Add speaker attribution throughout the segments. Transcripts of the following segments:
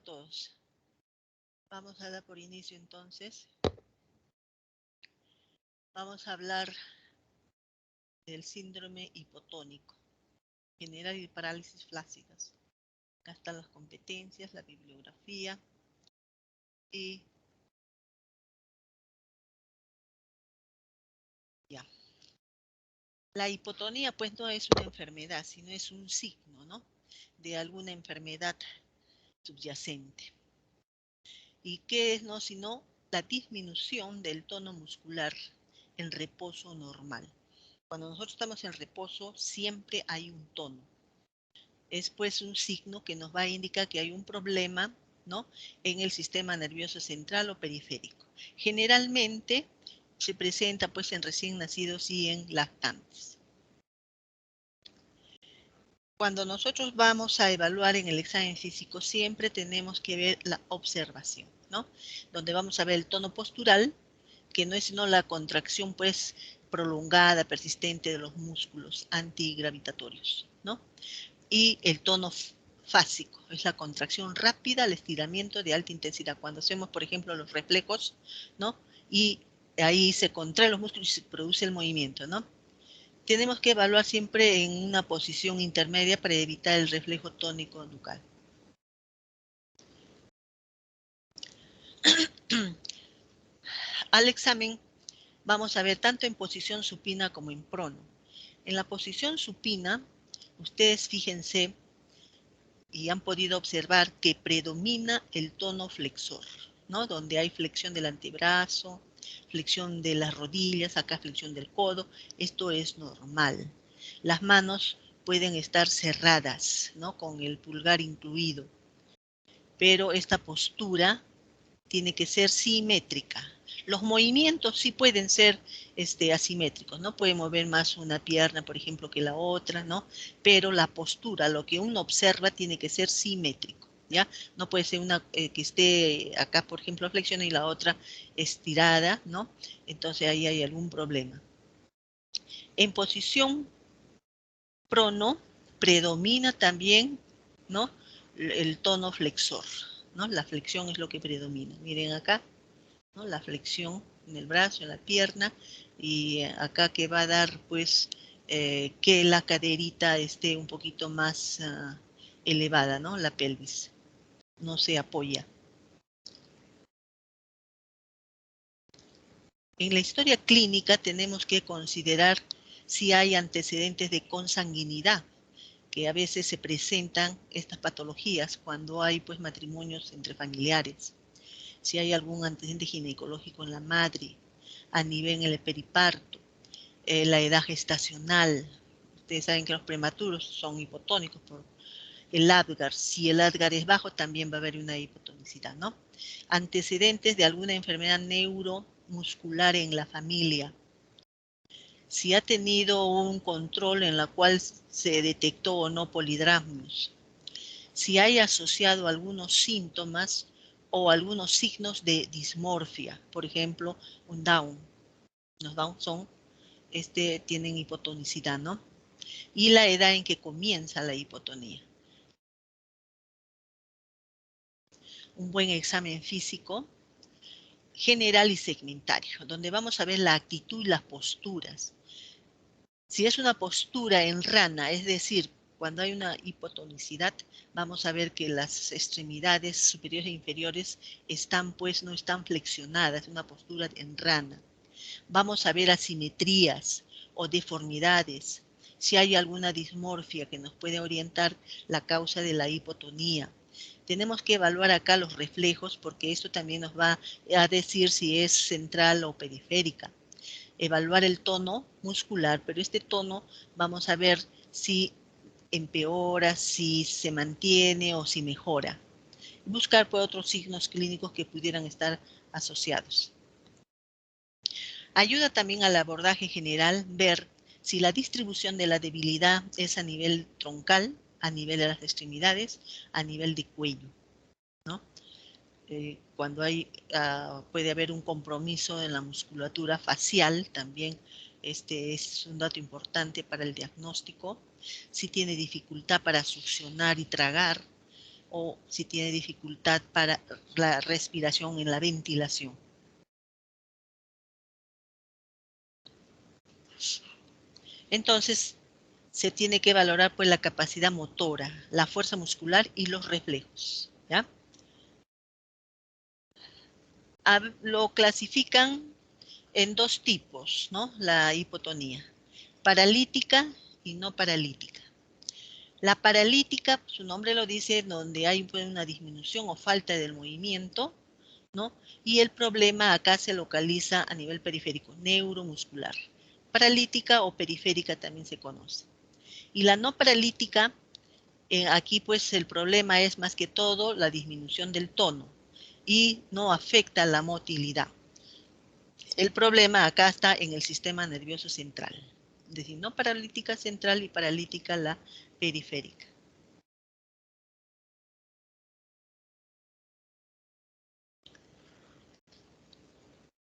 Speaker 1: todos. Vamos a dar por inicio entonces. Vamos a hablar del síndrome hipotónico general y parálisis flácidas. Acá están las competencias, la bibliografía y ya. La hipotonía pues no es una enfermedad, sino es un signo, ¿no? De alguna enfermedad subyacente. ¿Y qué es, no? Sino la disminución del tono muscular en reposo normal. Cuando nosotros estamos en reposo, siempre hay un tono. Es pues un signo que nos va a indicar que hay un problema, ¿no? En el sistema nervioso central o periférico. Generalmente se presenta pues en recién nacidos y en lactantes. Cuando nosotros vamos a evaluar en el examen físico, siempre tenemos que ver la observación, ¿no? Donde vamos a ver el tono postural, que no es sino la contracción pues prolongada, persistente de los músculos antigravitatorios, ¿no? Y el tono fásico, es la contracción rápida, el estiramiento de alta intensidad. Cuando hacemos, por ejemplo, los reflejos, ¿no? Y ahí se contraen los músculos y se produce el movimiento, ¿no? Tenemos que evaluar siempre en una posición intermedia para evitar el reflejo tónico nucal. Al examen vamos a ver tanto en posición supina como en prono. En la posición supina, ustedes fíjense y han podido observar que predomina el tono flexor, ¿no? Donde hay flexión del antebrazo, flexión de las rodillas, acá flexión del codo. Esto es normal. Las manos pueden estar cerradas, ¿no? Con el pulgar incluido, pero esta postura tiene que ser simétrica. Los movimientos sí pueden ser asimétricos, ¿no? Puede mover más una pierna, por ejemplo, que la otra, ¿no? Pero la postura, lo que uno observa, tiene que ser simétrico, ¿ya? No puede ser una que esté acá, por ejemplo, flexiona y la otra estirada, ¿no? Entonces ahí hay algún problema. En posición prono predomina también, ¿no? El tono flexor, ¿no? La flexión es lo que predomina. Miren acá, ¿no? La flexión en el brazo, en la pierna, y acá que va a dar pues que la caderita esté un poquito más elevada, ¿no? La pelvis no se apoya. En la historia clínica tenemos que considerar si hay antecedentes de consanguinidad, que a veces se presentan estas patologías cuando hay pues matrimonios entre familiares. Si hay algún antecedente ginecológico en la madre, a nivel en el periparto, la edad gestacional. Ustedes saben que los prematuros son hipotónicos por el Apgar. Si el Apgar es bajo, también va a haber una hipotonicidad, ¿no? Antecedentes de alguna enfermedad neuromuscular en la familia. Si ha tenido un control en la cual se detectó o no polidramios. Si hay asociado algunos síntomas o algunos signos de dismorfia, por ejemplo, un Down. Los Down son tienen hipotonicidad, ¿no? Y la edad en que comienza la hipotonía. Un buen examen físico general y segmentario, donde vamos a ver la actitud y las posturas. Si es una postura en rana, es decir, cuando hay una hipotonicidad, vamos a ver que las extremidades superiores e inferiores están, pues, no están flexionadas, una postura en rana. Vamos a ver asimetrías o deformidades, si hay alguna dismorfia que nos puede orientar la causa de la hipotonía. Tenemos que evaluar acá los reflejos porque esto también nos va a decir si es central o periférica. Evaluar el tono muscular, pero este tono vamos a ver si empeora, si se mantiene o si mejora. Buscar por otros signos clínicos que pudieran estar asociados. Ayuda también al abordaje general ver si la distribución de la debilidad es a nivel troncal, a nivel de las extremidades, a nivel de cuello, ¿no? Cuando puede haber un compromiso en la musculatura facial, también es un dato importante para el diagnóstico. Si tiene dificultad para succionar y tragar, o si tiene dificultad para la respiración en la ventilación. Entonces, se tiene que valorar pues la capacidad motora, la fuerza muscular y los reflejos, ¿ya? Lo clasifican en dos tipos, ¿no? La hipotonía, paralítica y no paralítica. La paralítica, su nombre lo dice, donde hay pues, una disminución o falta del movimiento, ¿no? Y el problema acá se localiza a nivel periférico, neuromuscular. Paralítica o periférica también se conoce. Y la no paralítica, aquí pues el problema es más que todo la disminución del tono y no afecta la motilidad. El problema acá está en el sistema nervioso central, es decir, no paralítica central y paralítica la periférica.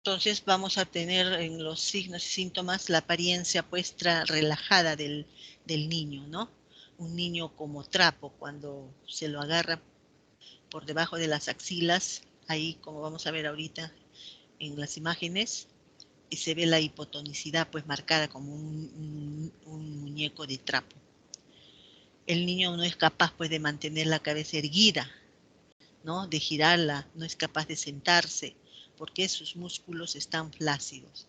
Speaker 1: Entonces vamos a tener en los signos y síntomas la apariencia puesta relajada del niño, ¿no? Un niño como trapo cuando se lo agarra por debajo de las axilas, ahí como vamos a ver ahorita en las imágenes, y se ve la hipotonicidad pues marcada como un muñeco de trapo. El niño no es capaz pues de mantener la cabeza erguida, ¿no? De girarla, no es capaz de sentarse, porque sus músculos están flácidos.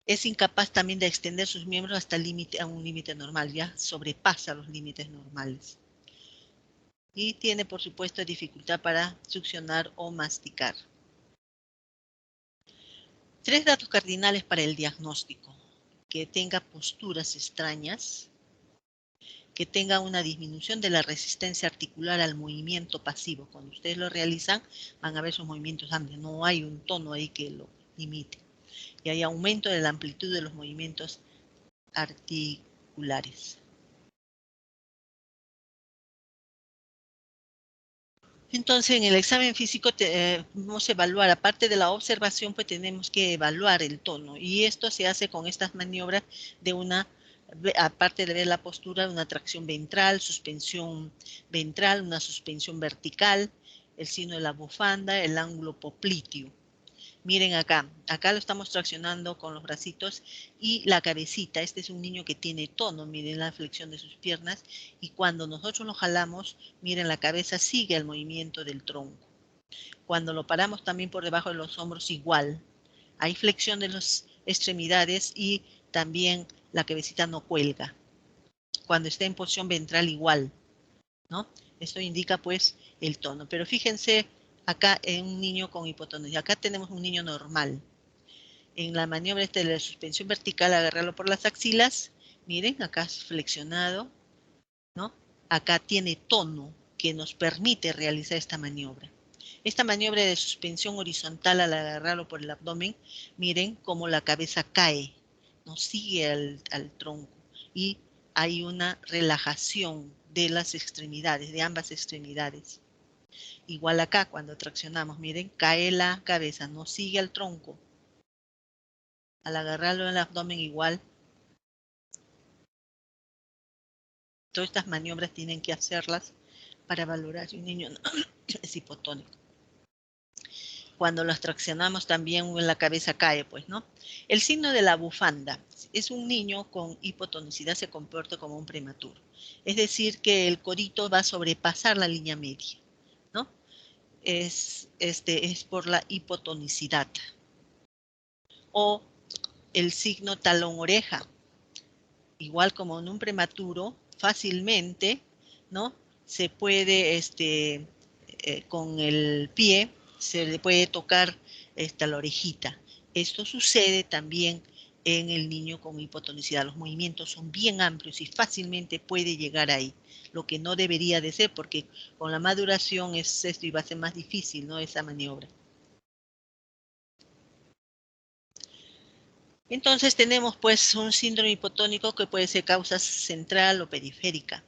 Speaker 1: Es incapaz también de extender sus miembros hasta el límite, a un límite normal, ya sobrepasa los límites normales. Y tiene, por supuesto, dificultad para succionar o masticar. 3 datos cardinales para el diagnóstico: que tenga posturas extrañas, que tenga una disminución de la resistencia articular al movimiento pasivo. Cuando ustedes lo realizan, van a ver sus movimientos amplios, no hay un tono ahí que lo limite. Y hay aumento de la amplitud de los movimientos articulares. Entonces, en el examen físico vamos a evaluar, aparte de la observación, pues tenemos que evaluar el tono. Y esto se hace con estas maniobras de aparte de ver la postura, una tracción ventral, suspensión ventral, una suspensión vertical, el signo de la bufanda, el ángulo popliteo. Miren acá, acá lo estamos traccionando con los bracitos y la cabecita. Este es un niño que tiene tono, miren la flexión de sus piernas, y cuando nosotros lo jalamos, miren la cabeza sigue el movimiento del tronco. Cuando lo paramos también por debajo de los hombros igual. Hay flexión de las extremidades y también la cabecita no cuelga. Cuando está en posición ventral igual, ¿no? Esto indica pues el tono. Pero fíjense acá en un niño con hipotonía. Acá tenemos un niño normal. En la maniobra de la suspensión vertical, agarrarlo por las axilas. Miren, acá es flexionado, ¿no? Acá tiene tono que nos permite realizar esta maniobra. Esta maniobra de suspensión horizontal al agarrarlo por el abdomen, miren cómo la cabeza cae, no sigue al tronco y hay una relajación de las extremidades, de ambas extremidades. Igual acá, cuando traccionamos, miren, cae la cabeza, no sigue al tronco. Al agarrarlo en el abdomen igual. Todas estas maniobras tienen que hacerlas para valorar si un niño es hipotónico. Cuando las traccionamos también la cabeza cae, pues, ¿no? El signo de la bufanda. Es un niño con hipotonicidad, se comporta como un prematuro. Es decir, que el codito va a sobrepasar la línea media, ¿no? Es por la hipotonicidad. O el signo talón-oreja. Igual como en un prematuro, fácilmente, ¿no? Se puede, con el pie, se le puede tocar la orejita. Esto sucede también en el niño con hipotonicidad. Los movimientos son bien amplios y fácilmente puede llegar ahí, lo que no debería de ser, porque con la maduración es esto y va a ser más difícil, ¿no? Esa maniobra. Entonces tenemos pues un síndrome hipotónico que puede ser causa central o periférica.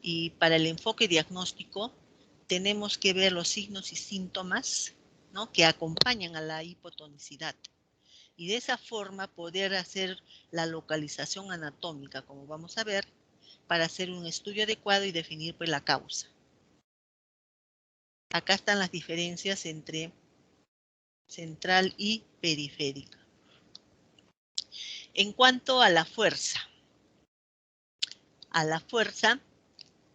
Speaker 1: Y para el enfoque diagnóstico tenemos que ver los signos y síntomas, ¿no? Que acompañan a la hipotonicidad. Y de esa forma poder hacer la localización anatómica, como vamos a ver, para hacer un estudio adecuado y definir pues la causa. Acá están las diferencias entre central y periférica. En cuanto a la fuerza,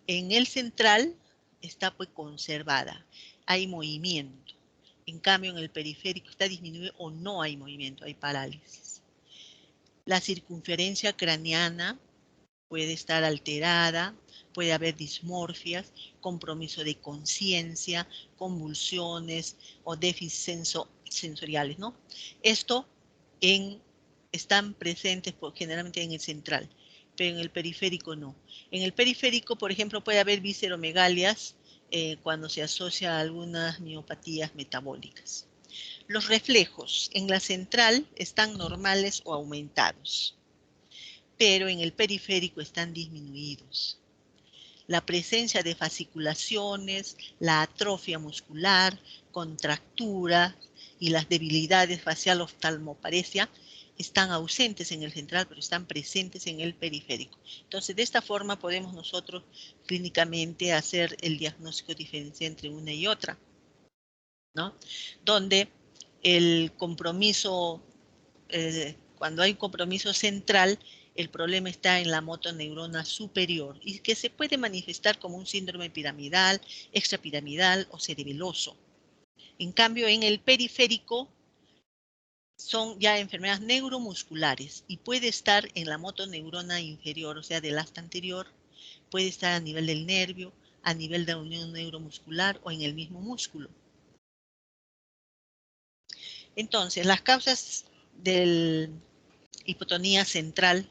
Speaker 1: en el central está pues conservada, hay movimiento. En cambio, en el periférico está disminuido o no hay movimiento, hay parálisis. La circunferencia craneana puede estar alterada, puede haber dismorfias, compromiso de conciencia, convulsiones o déficits sensoriales, ¿no? Esto están presentes generalmente en el central, pero en el periférico no. En el periférico, por ejemplo, puede haber visceromegalias cuando se asocia a algunas miopatías metabólicas. Los reflejos en la central están normales o aumentados, pero en el periférico están disminuidos. La presencia de fasciculaciones, la atrofia muscular, contractura y las debilidades facial oftalmoparesia están ausentes en el central, pero están presentes en el periférico. Entonces, de esta forma podemos nosotros clínicamente hacer el diagnóstico diferencial entre una y otra, ¿no? Donde el compromiso, cuando hay un compromiso central, el problema está en la motoneurona superior y que se puede manifestar como un síndrome piramidal, extrapiramidal o cerebeloso. En cambio, en el periférico son ya enfermedades neuromusculares y puede estar en la motoneurona inferior, o sea, del asta anterior, puede estar a nivel del nervio, a nivel de la unión neuromuscular o en el mismo músculo. Entonces, las causas de hipotonía central,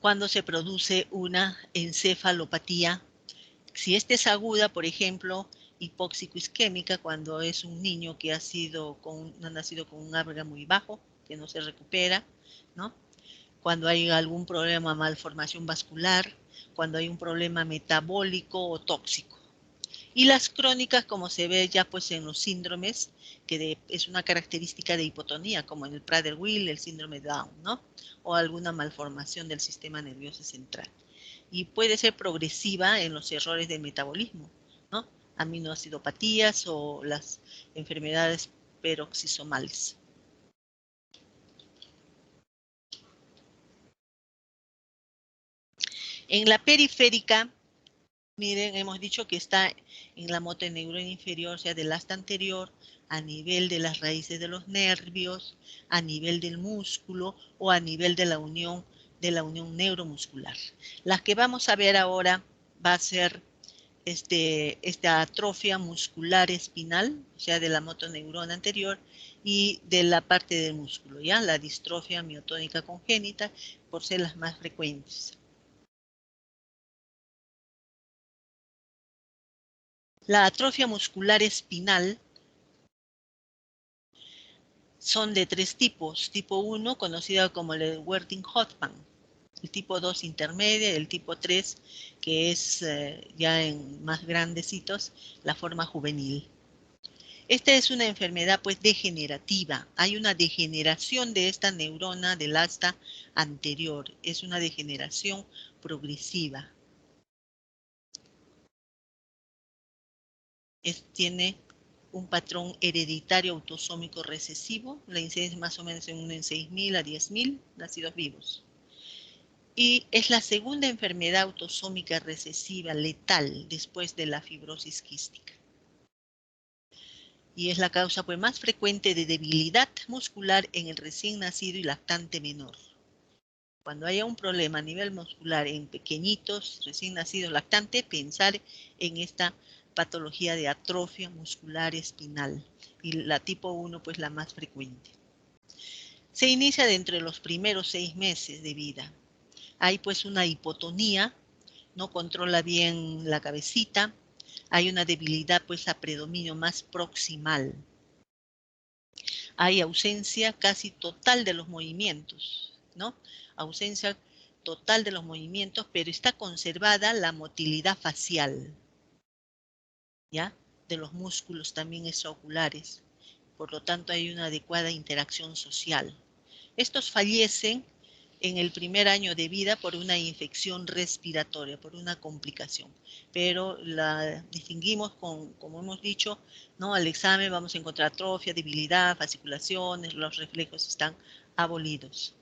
Speaker 1: cuando se produce una encefalopatía, si esta es aguda, por ejemplo, hipóxico-isquémica, cuando es un niño que ha nacido con un ABGA muy bajo, que no se recupera, ¿no? Cuando hay algún problema, malformación vascular, cuando hay un problema metabólico o tóxico. Y las crónicas, como se ve ya pues en los síndromes, que es una característica de hipotonía, como en el Prader-Willi, el síndrome de Down, ¿no? O alguna malformación del sistema nervioso central. Y puede ser progresiva en los errores de metabolismo, ¿no? Aminoacidopatías o las enfermedades peroxisomales. En la periférica, miren, hemos dicho que está en la motoneurona inferior, o sea, del asta anterior, a nivel de las raíces de los nervios, a nivel del músculo o a nivel de la unión neuromuscular. Las que vamos a ver ahora va a ser esta atrofia muscular espinal, o sea, de la motoneurona anterior y de la parte del músculo, ¿ya? La distrofia miotónica congénita, por ser las más frecuentes. La atrofia muscular espinal son de 3 tipos. Tipo 1, conocida como el Werting-Hoffmann. El tipo 2, intermedia. El tipo 3, que es ya en más grandecitos, la forma juvenil. Esta es una enfermedad pues degenerativa. Hay una degeneración de esta neurona del asta anterior. Es una degeneración progresiva. Tiene un patrón hereditario autosómico recesivo. La incidencia es más o menos en 1 en 6.000 a 10.000 nacidos vivos. Y es la segunda enfermedad autosómica recesiva letal después de la fibrosis quística. Y es la causa pues, más frecuente de debilidad muscular en el recién nacido y lactante menor. Cuando haya un problema a nivel muscular en pequeñitos, recién nacidos, lactantes, pensar en esta patología de atrofia muscular espinal. Y la tipo 1, pues la más frecuente. Se inicia dentro de los primeros 6 meses de vida. Hay pues una hipotonía, no controla bien la cabecita, hay una debilidad pues a predominio más proximal. Hay ausencia casi total de los movimientos, ¿no? Ausencia total de los movimientos, pero está conservada la motilidad facial, ¿ya? De los músculos también extraoculares. Por lo tanto, hay una adecuada interacción social. Estos fallecen en el primer año de vida por una infección respiratoria, por una complicación. Pero la distinguimos con, como hemos dicho, ¿no? Al examen vamos a encontrar atrofia, debilidad, fasciculaciones, los reflejos están abolidos.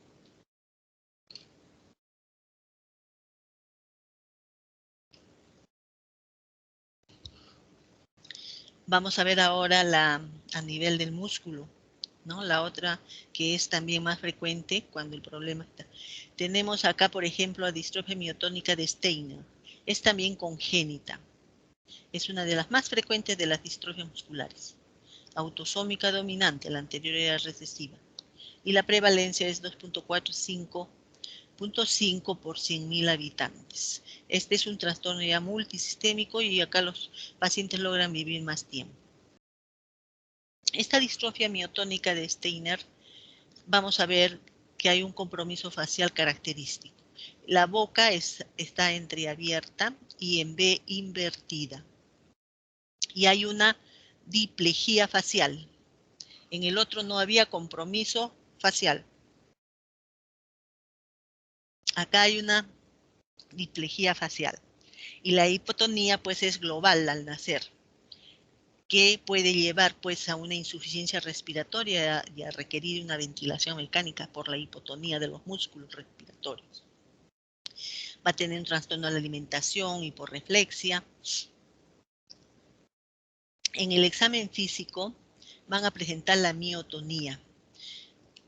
Speaker 1: Vamos a ver ahora a nivel del músculo, ¿no? La otra que es también más frecuente cuando el problema está. Tenemos acá, por ejemplo, la distrofia miotónica de Steiner. Es también congénita. Es una de las más frecuentes de las distrofias musculares. Autosómica dominante, la anterior era recesiva. Y la prevalencia es 2.45 por 100.000 habitantes. Este es un trastorno ya multisistémico y acá los pacientes logran vivir más tiempo. Esta distrofia miotónica de Steiner, vamos a ver que hay un compromiso facial característico. La boca está entreabierta y en B invertida. Y hay una diplejía facial. En el otro no había compromiso facial. Acá hay una diplejía facial. Y la hipotonía pues es global al nacer, que puede llevar pues a una insuficiencia respiratoria y a requerir una ventilación mecánica por la hipotonía de los músculos respiratorios. Va a tener un trastorno de la alimentación, hiporreflexia. En el examen físico van a presentar la miotonía.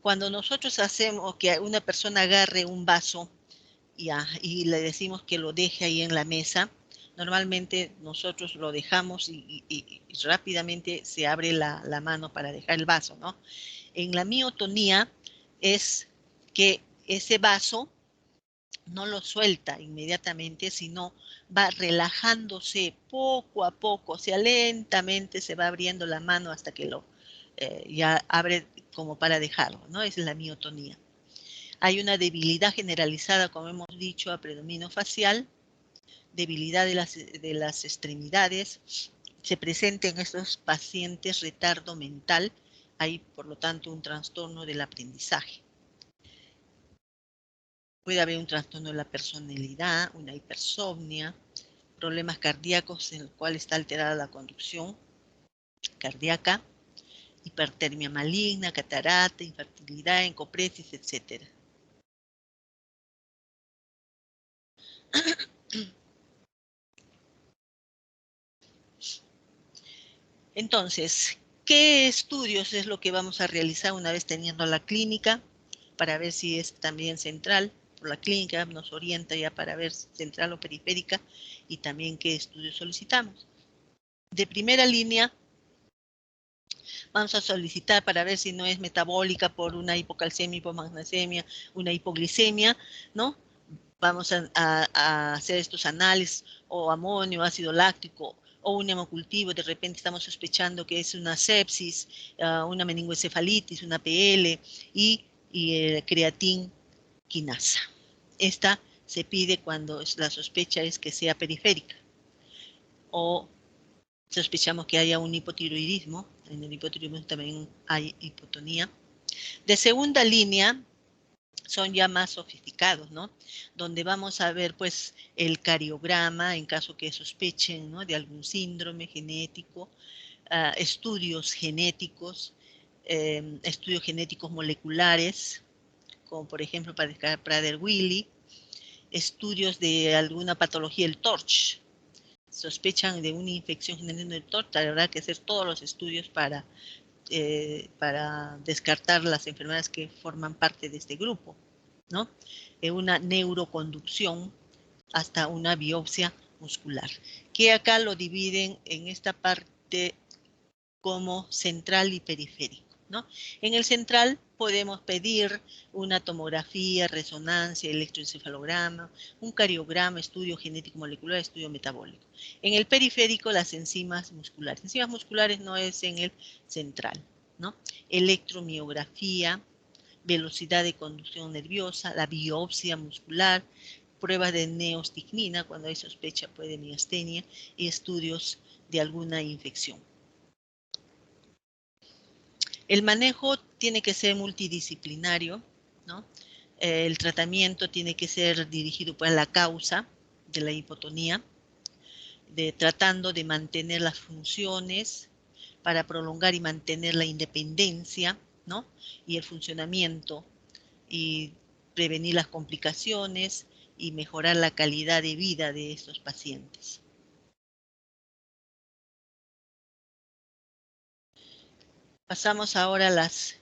Speaker 1: Cuando nosotros hacemos que una persona agarre un vaso y le decimos que lo deje ahí en la mesa, normalmente nosotros lo dejamos y rápidamente se abre la mano para dejar el vaso, ¿no? En la miotonía es que ese vaso no lo suelta inmediatamente, sino va relajándose poco a poco, o sea, lentamente se va abriendo la mano hasta que lo ya abre como para dejarlo, ¿no? Esa es la miotonía. Hay una debilidad generalizada, como hemos dicho, a predominio facial, debilidad de las extremidades. Se presenta en estos pacientes retardo mental, hay por lo tanto un trastorno del aprendizaje. Puede haber un trastorno de la personalidad, una hipersomnia, problemas cardíacos en el cual está alterada la conducción cardíaca, hipertermia maligna, catarata, infertilidad, encopresis, etc. Entonces, ¿qué estudios es lo que vamos a realizar una vez teniendo la clínica? Para ver si es también central, por la clínica nos orienta ya para ver central o periférica y también qué estudios solicitamos. De primera línea, vamos a solicitar para ver si no es metabólica por una hipocalcemia, hipomagnesemia, una hipoglicemia, ¿no? Vamos a hacer estos análisis, o amonio, ácido láctico, o un hemocultivo, de repente estamos sospechando que es una sepsis, una meningoencefalitis, una PL y creatin quinasa. Esta se pide cuando la sospecha es que sea periférica o sospechamos que haya un hipotiroidismo. En el hipotiroidismo también hay hipotonía. De segunda línea son ya más sofisticados, ¿no? Donde vamos a ver pues el cariograma en caso que sospechen, ¿no?, de algún síndrome genético, estudios genéticos, estudios genéticos moleculares, como por ejemplo para descartar Prader-Willi, estudios de alguna patología, el TORCH, sospechan de una infección general del TORCH, habrá que hacer todos los estudios para descartar las enfermedades que forman parte de este grupo, ¿no? Una neuroconducción hasta una biopsia muscular, que acá lo dividen en esta parte como central y periférico, ¿no? En el central podemos pedir una tomografía, resonancia, electroencefalograma, un cariograma, estudio genético molecular, estudio metabólico. En el periférico, las enzimas musculares. Enzimas musculares no es en el central, ¿no? Electromiografía, velocidad de conducción nerviosa, la biopsia muscular, pruebas de neostigmina cuando hay sospecha de miastenia y estudios de alguna infección. El manejo tiene que ser multidisciplinario, ¿no? El tratamiento tiene que ser dirigido pues, a la causa de la hipotonía, tratando de mantener las funciones para prolongar y mantener la independencia, ¿no? Y el funcionamiento y prevenir las complicaciones y mejorar la calidad de vida de estos pacientes. Pasamos ahora a las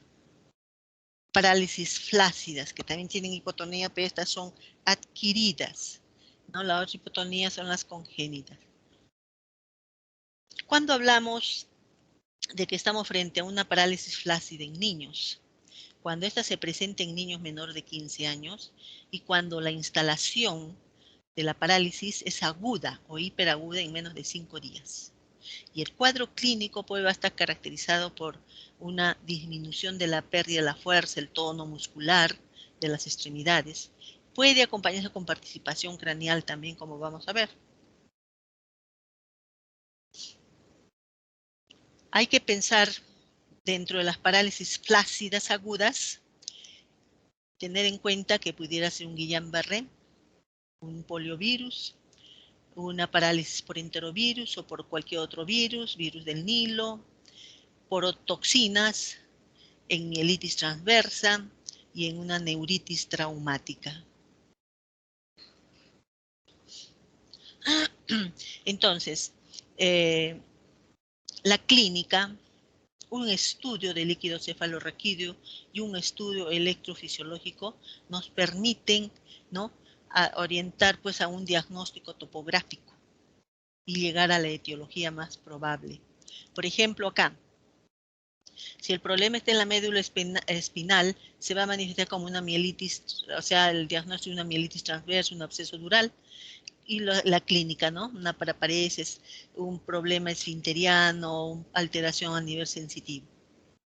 Speaker 1: parálisis flácidas, que también tienen hipotonía, pero estas son adquiridas, ¿no? La otra hipotonía son las congénitas. Cuando hablamos de que estamos frente a una parálisis flácida en niños, cuando esta se presenta en niños menores de 15 años y cuando la instalación de la parálisis es aguda o hiperaguda en menos de 5 días. Y el cuadro clínico puede estar caracterizado por una disminución de la pérdida de la fuerza, el tono muscular de las extremidades. Puede acompañarse con participación craneal también, como vamos a ver. Hay que pensar dentro de las parálisis flácidas agudas, tener en cuenta que pudiera ser un Guillain-Barré, un poliovirus, una parálisis por enterovirus o por cualquier otro virus, virus del Nilo, por toxinas, en mielitis transversa y en una neuritis traumática. Entonces, la clínica, un estudio de líquido cefalorraquídeo y un estudio electrofisiológico nos permiten, ¿no?, a orientar pues, a un diagnóstico topográfico y llegar a la etiología más probable. Por ejemplo, acá, si el problema está en la médula espinal, se va a manifestar como una mielitis, o sea, el diagnóstico de una mielitis transversa, un absceso dural, y la clínica, ¿no? Una paraparesis, un problema esfinteriano, alteración a nivel sensitivo.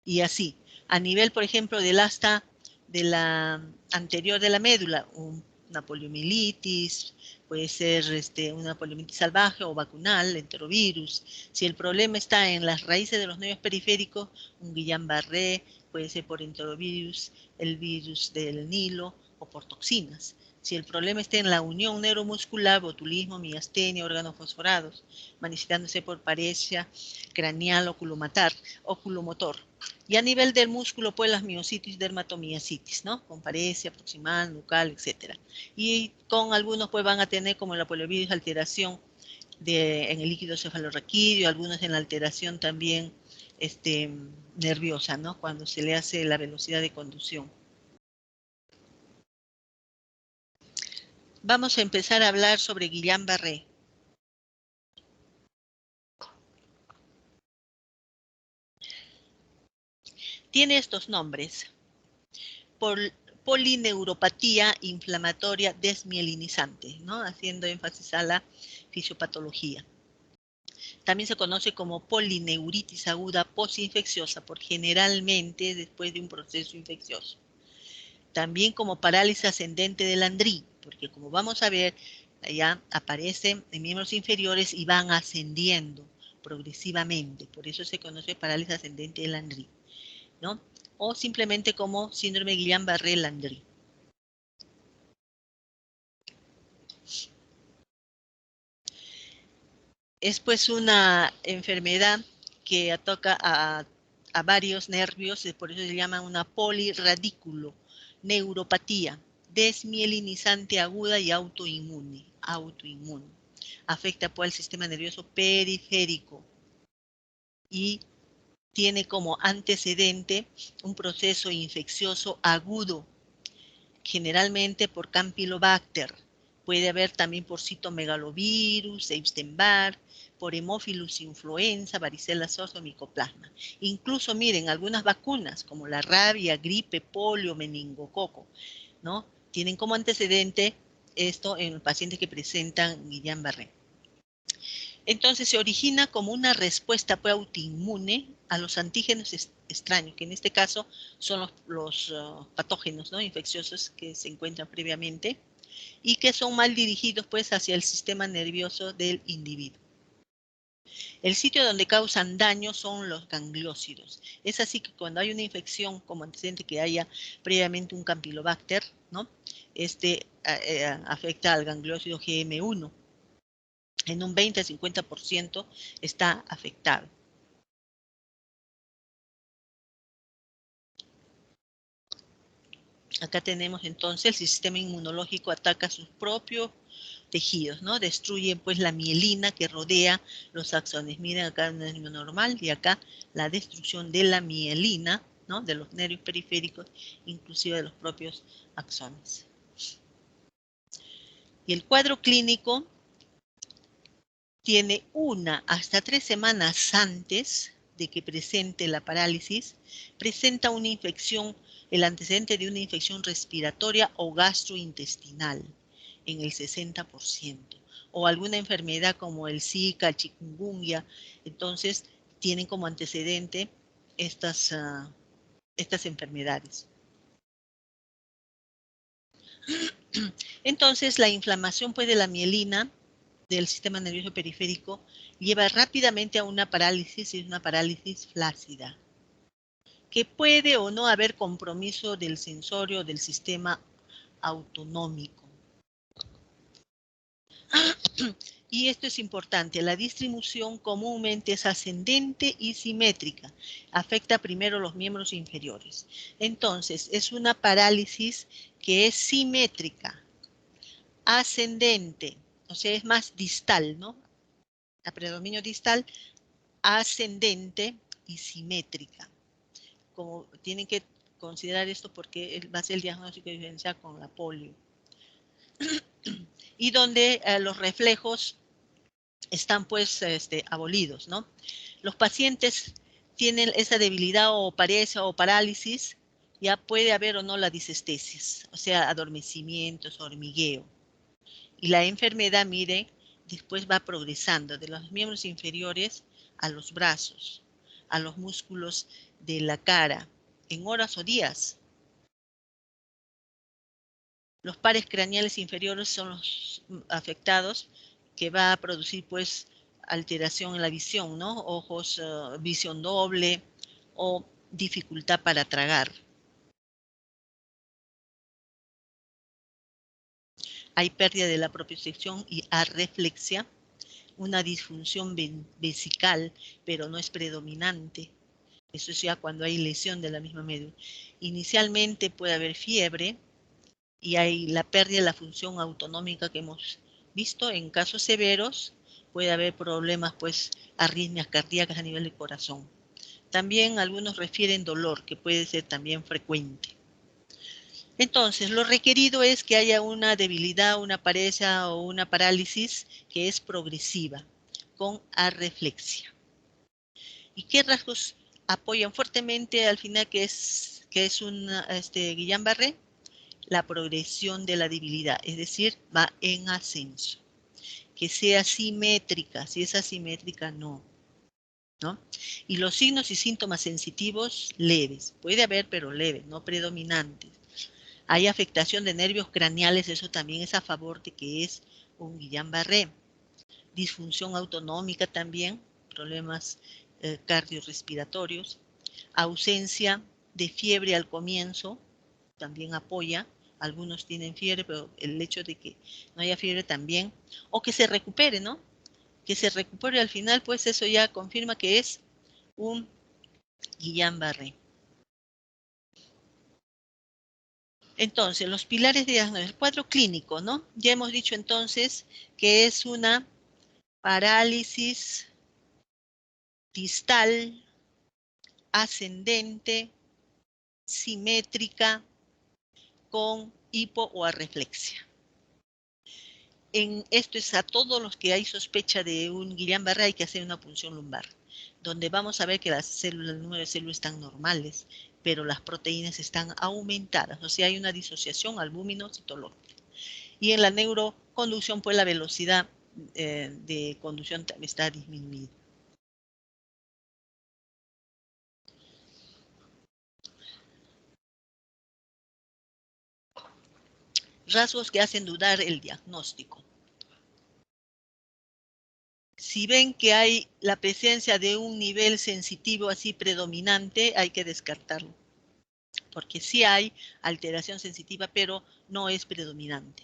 Speaker 1: Y así, a nivel, por ejemplo, del asta de la anterior de la médula, una poliomielitis, puede ser una poliomielitis salvaje o vacunal, enterovirus. Si el problema está en las raíces de los nervios periféricos, un Guillain-Barré, puede ser por enterovirus, el virus del Nilo o por toxinas. Si el problema está en la unión neuromuscular, botulismo, miastenia, órganos fosforados, manifestándose por paresia craneal oculomotor. Y a nivel del músculo, pues las miositis, dermatomiositis, ¿no? Con paresia proximal, nucal, etc. Y con algunos, pues van a tener, como la poliovirus, alteración en el líquido cefalorraquídeo, algunos en la alteración también nerviosa, ¿no? Cuando se le hace la velocidad de conducción. Vamos a empezar a hablar sobre Guillain-Barré. Tiene estos nombres: polineuropatía inflamatoria desmielinizante, ¿no? Haciendo énfasis a la fisiopatología. También se conoce como polineuritis aguda postinfecciosa, por generalmente después de un proceso infeccioso. También como parálisis ascendente de Landry, porque como vamos a ver, ya aparecen en miembros inferiores y van ascendiendo progresivamente. Por eso se conoce parálisis ascendente de Landry, ¿no? O simplemente como síndrome Guillain-Barré-Landry. Es pues una enfermedad que ataca a varios nervios, por eso se llama una polirradículo neuropatía desmielinizante aguda y autoinmune. Afecta pues al sistema nervioso periférico y tiene como antecedente un proceso infeccioso agudo, generalmente por Campylobacter. Puede haber también por citomegalovirus, Epstein-Barr, por Haemophilus influenza, varicela zoster, micoplasma. Incluso, miren, algunas vacunas como la rabia, gripe, polio, meningococo, ¿no? Tienen como antecedente esto en pacientes que presentan Guillain-Barré. Entonces se origina como una respuesta autoinmune a los antígenos extraños, que en este caso son los patógenos, ¿no?, infecciosos que se encuentran previamente y que son mal dirigidos pues hacia el sistema nervioso del individuo. El sitio donde causan daño son los gangliósidos. Es así que cuando hay una infección como antecedente que haya previamente un Campylobacter, ¿no? Afecta al gangliósido GM1. En un 20-50% está afectado. Acá tenemos entonces el sistema inmunológico ataca sus propios tejidos, ¿no? Destruye pues la mielina que rodea los axones. Miren acá un nivel normal y acá la destrucción de la mielina, ¿no? De los nervios periféricos, inclusive de los propios axones. Y el cuadro clínico tiene 1 hasta 3 semanas antes de que presente la parálisis, presenta una infección, el antecedente de una infección respiratoria o gastrointestinal en el 60%, o alguna enfermedad como el Zika, el chikungunya. Entonces, tienen como antecedente estas enfermedades. Entonces, la inflamación pues, de la mielina del sistema nervioso periférico lleva rápidamente a una parálisis, y una parálisis flácida, que puede o no haber compromiso del sensorio del sistema autonómico. Y esto es importante, la distribución comúnmente es ascendente y simétrica, afecta primero los miembros inferiores. Entonces, es una parálisis que es simétrica, ascendente, o sea, es más distal, ¿no? A predominio distal, ascendente y simétrica. Como tienen que considerar esto porque va a ser el diagnóstico diferencial con la polio. Y donde los reflejos están pues abolidos, ¿no? Los pacientes tienen esa debilidad o pareza o parálisis, ya puede haber o no la disestesis, o sea, adormecimientos, hormigueo. Y la enfermedad, mire, después va progresando de los miembros inferiores a los brazos, a los músculos de la cara, en horas o días. Los pares craneales inferiores son los afectados, que va a producir pues alteración en la visión, ¿no? Ojos, visión doble o dificultad para tragar. Hay pérdida de la propiocepción y arreflexia, una disfunción vesical, pero no es predominante. Eso es ya cuando hay lesión de la misma médula. Inicialmente puede haber fiebre y hay la pérdida de la función autonómica que hemos visto. En casos severos puede haber problemas, pues, arritmias cardíacas a nivel del corazón. También algunos refieren dolor, que puede ser también frecuente. Entonces, lo requerido es que haya una debilidad, una pareza o una parálisis que es progresiva, con arreflexia. ¿Y qué rasgos apoyan fuertemente al final que es un Guillain-Barré? La progresión de la debilidad, es decir, va en ascenso. Que sea simétrica, si es asimétrica, no. ¿No? Y los signos y síntomas sensitivos leves, puede haber, pero leves, no predominantes. Hay afectación de nervios craneales, eso también es a favor de que es un Guillain-Barré. Disfunción autonómica también, problemas cardiorrespiratorios. Ausencia de fiebre al comienzo, también apoya. Algunos tienen fiebre, pero el hecho de que no haya fiebre también. O que se recupere, ¿no? Que se recupere al final, pues eso ya confirma que es un Guillain-Barré. Entonces, los pilares de diagnóstico, el cuadro clínico, ¿no? Ya hemos dicho entonces que es una parálisis distal, ascendente, simétrica, con hipo o arreflexia. Esto es a todos los que hay sospecha de un Guillain-Barré, hay que hacer una punción lumbar, donde vamos a ver que las células, el número de células están normales, pero las proteínas están aumentadas, o sea, hay una disociación albúmino-citológica. Y en la neuroconducción, pues la velocidad de conducción está disminuida. Rasgos que hacen dudar el diagnóstico. Si ven que hay la presencia de un nivel sensitivo así predominante, hay que descartarlo. porque sí hay alteración sensitiva, pero no es predominante.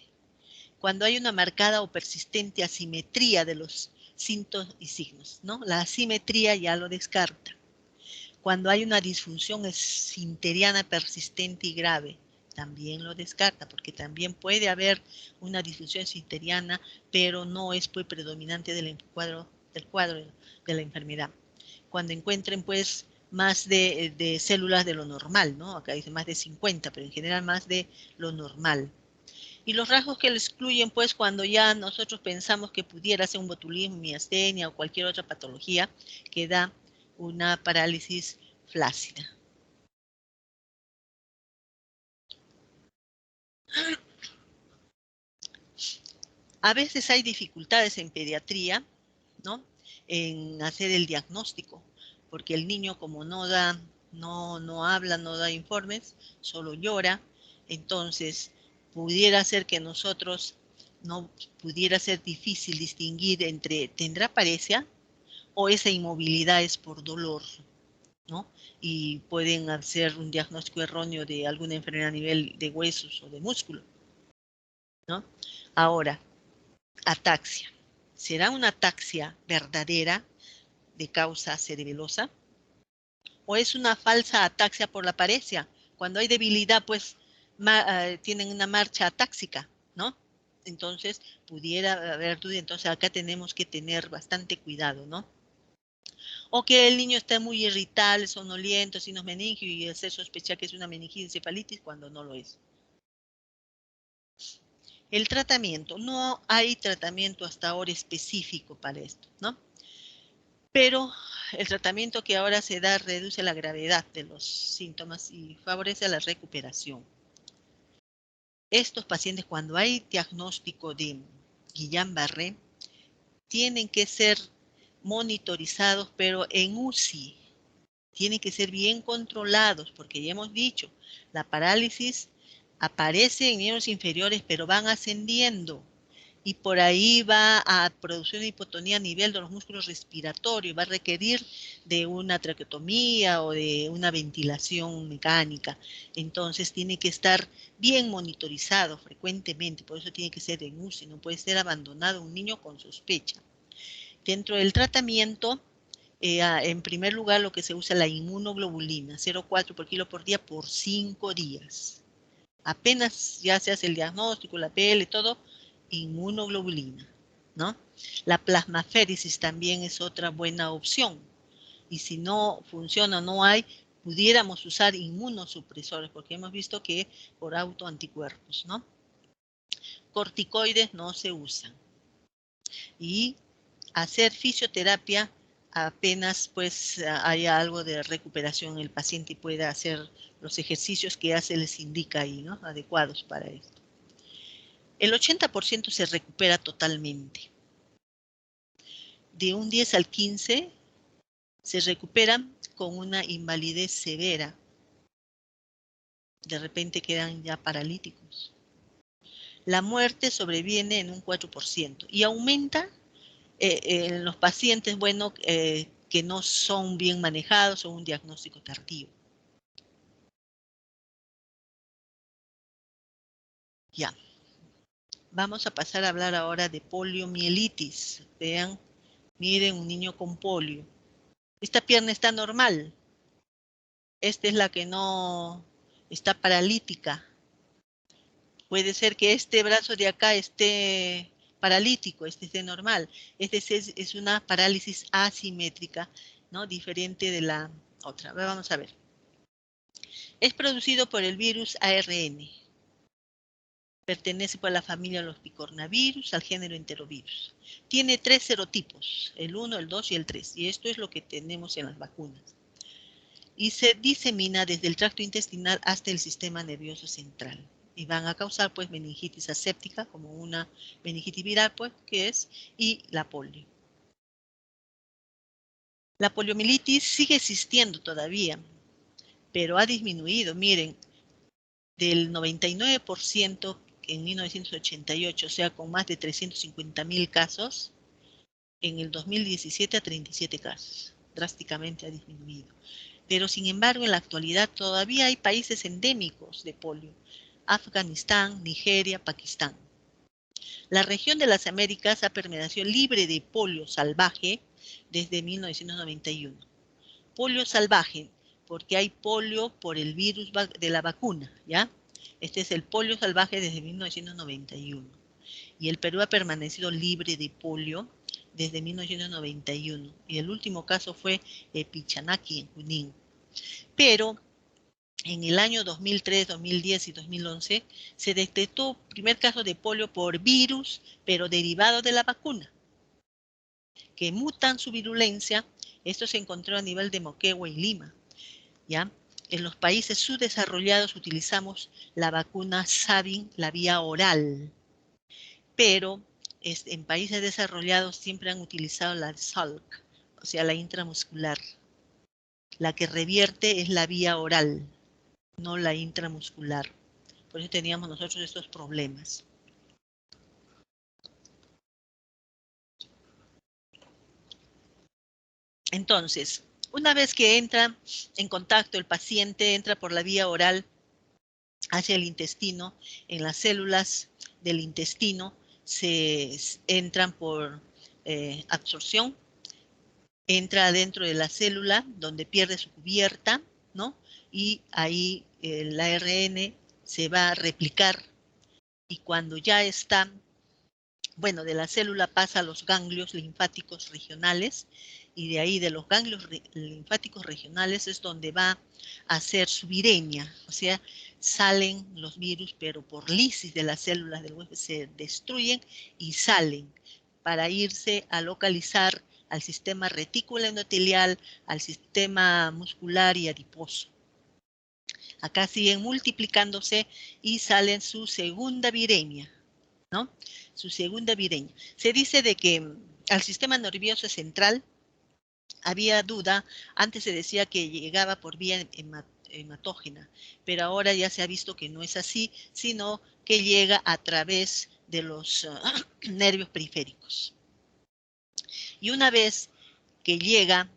Speaker 1: Cuando hay una marcada o persistente asimetría de los síntomas y signos, ¿no? La asimetría ya lo descarta. Cuando hay una disfunción esfinteriana persistente y grave, también lo descarta, porque también puede haber una disfunción esfinteriana, pero no es pues predominante del cuadro de la enfermedad. Cuando encuentren pues más de células de lo normal, ¿no? Acá dice más de 50, pero en general más de lo normal. Y los rasgos que lo excluyen, pues, cuando ya nosotros pensamos que pudiera ser un botulismo, miastenia o cualquier otra patología que da una parálisis flácida. A veces hay dificultades en pediatría, ¿no? En hacer el diagnóstico, porque el niño como no habla, no da informes, solo llora, entonces pudiera ser que nosotros no pudiera ser difícil distinguir entre tendrá paresia o esa inmovilidad es por dolor, ¿no? Y pueden hacer un diagnóstico erróneo de alguna enfermedad a nivel de huesos o de músculo, ¿no? Ahora, ataxia. ¿Será una ataxia verdadera de causa cerebelosa? ¿O es una falsa ataxia por la paresia? Cuando hay debilidad, pues tienen una marcha atáxica, ¿no? Entonces, pudiera haber duda. Entonces, acá tenemos que tener bastante cuidado, ¿no? O que el niño está muy irritable, sonoliento, signos meningio y se sospecha que es una meningitis encefalitis cuando no lo es. El tratamiento, no hay tratamiento hasta ahora específico para esto, ¿no? Pero el tratamiento que ahora se da reduce la gravedad de los síntomas y favorece la recuperación. Estos pacientes, cuando hay diagnóstico de Guillain-Barré, tienen que ser monitorizados, pero en UCI. Tienen que ser bien controlados, porque ya hemos dicho, la parálisis aparece en miembros inferiores, pero van ascendiendo. Y por ahí va a producir una hipotonía a nivel de los músculos respiratorios, va a requerir de una traqueotomía o de una ventilación mecánica. Entonces tiene que estar bien monitorizado frecuentemente, por eso tiene que ser en UCI, no puede ser abandonado un niño con sospecha. Dentro del tratamiento, en primer lugar lo que se usa es la inmunoglobulina, 0,4 por kilo por día por 5 días. Apenas ya se hace el diagnóstico, la PL, todo, inmunoglobulina, ¿no? La plasmaféresis también es otra buena opción. Y si no funciona, no hay, pudiéramos usar inmunosupresores, porque hemos visto que por autoanticuerpos, ¿no? Corticoides no se usan. Y hacer fisioterapia apenas pues haya algo de recuperación el paciente y pueda hacer los ejercicios que ya se les indica ahí, ¿no? Adecuados para esto. El 80% se recupera totalmente. De un 10 al 15 se recuperan con una invalidez severa. De repente quedan ya paralíticos. La muerte sobreviene en un 4% y aumenta en los pacientes, bueno, que no son bien manejados o un diagnóstico tardío. Ya. Vamos a pasar a hablar ahora de poliomielitis. Vean, miren un niño con polio. Esta pierna está normal. Esta es la que no está paralítica. Puede ser que este brazo de acá esté paralítico, este esté normal. Este es una parálisis asimétrica, ¿no? Diferente de la otra. Vamos a ver. Es producido por el virus ARN. Pertenece a la familia de los picornavirus, al género enterovirus. Tiene 3 serotipos, el 1, el 2 y el 3. Y esto es lo que tenemos en las vacunas. Y se disemina desde el tracto intestinal hasta el sistema nervioso central. Y van a causar pues meningitis aséptica, como una meningitis viral, pues, que es, y la polio. La poliomielitis sigue existiendo todavía, pero ha disminuido. Miren, del 99% en 1988, o sea, con más de 350.000 casos, en el 2017 a 37 casos. Drásticamente ha disminuido. Pero sin embargo, en la actualidad todavía hay países endémicos de polio: Afganistán, Nigeria, Pakistán. La región de las Américas ha permanecido libre de polio salvaje desde 1991. Polio salvaje, porque hay polio por el virus de la vacuna, ¿ya? Este es el polio salvaje desde 1991. Y el Perú ha permanecido libre de polio desde 1991. Y el último caso fue Pichanaki, en Junín. Pero en el año 2003, 2010 y 2011 se detectó primer caso de polio por virus, pero derivado de la vacuna, que mutan su virulencia. Esto se encontró a nivel de Moquegua y Lima, ¿ya? En los países subdesarrollados utilizamos la vacuna Sabin, la vía oral, pero en países desarrollados siempre han utilizado la Salk, o sea, la intramuscular. La que revierte es la vía oral, no la intramuscular. Por eso teníamos nosotros estos problemas. Entonces, una vez que entra en contacto, el paciente entra por la vía oral hacia el intestino, en las células del intestino se entran por absorción, entra dentro de la célula donde pierde su cubierta, ¿no? Y ahí el ARN se va a replicar, y cuando ya está, bueno, de la célula pasa a los ganglios linfáticos regionales, y de ahí de los ganglios linfáticos regionales es donde va a hacer su viremia, o sea, salen los virus, pero por lisis de las células del huésped se destruyen y salen para irse a localizar al sistema retículo endotelial, al sistema muscular y adiposo. Acá siguen multiplicándose y salen su segunda viremia, ¿no? Su segunda viremia. Se dice de que al sistema nervioso central había duda. Antes se decía que llegaba por vía hematógena, pero ahora ya se ha visto que no es así, sino que llega a través de los nervios periféricos. Y una vez que llega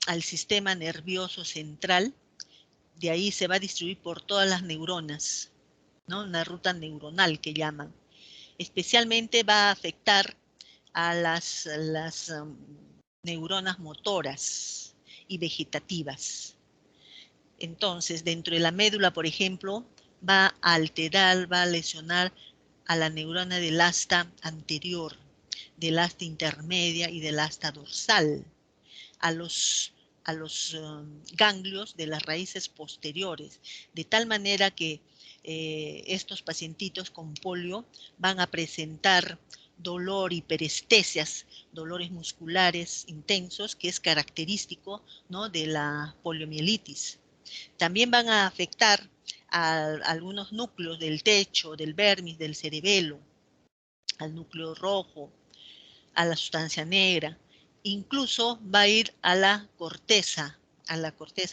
Speaker 1: al sistema nervioso central, de ahí se va a distribuir por todas las neuronas, ¿no? Una ruta neuronal que llaman. Especialmente va a afectar a las neuronas motoras y vegetativas. Entonces, dentro de la médula, por ejemplo, va a alterar, va a lesionar a la neurona del asta anterior, del asta intermedia y del asta dorsal, a los ganglios de las raíces posteriores, de tal manera que estos pacientitos con polio van a presentar dolor, hiperestesias, dolores musculares intensos, que es característico, ¿no?, de la poliomielitis. También van a afectar a algunos núcleos del techo, del vermis, del cerebelo, al núcleo rojo, a la sustancia negra. Incluso va a ir a la corteza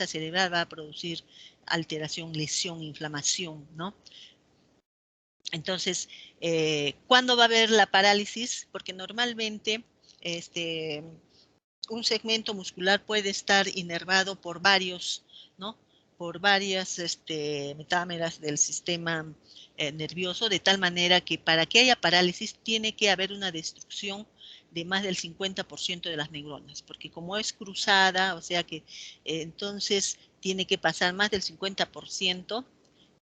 Speaker 1: cerebral, va a producir alteración, lesión, inflamación, ¿no? Entonces, ¿cuándo va a haber la parálisis? Porque normalmente un segmento muscular puede estar inervado por varios, ¿no? Por varias metámeras del sistema nervioso, de tal manera que para que haya parálisis tiene que haber una destrucción de más del 50% de las neuronas, porque como es cruzada, o sea que entonces tiene que pasar más del 50%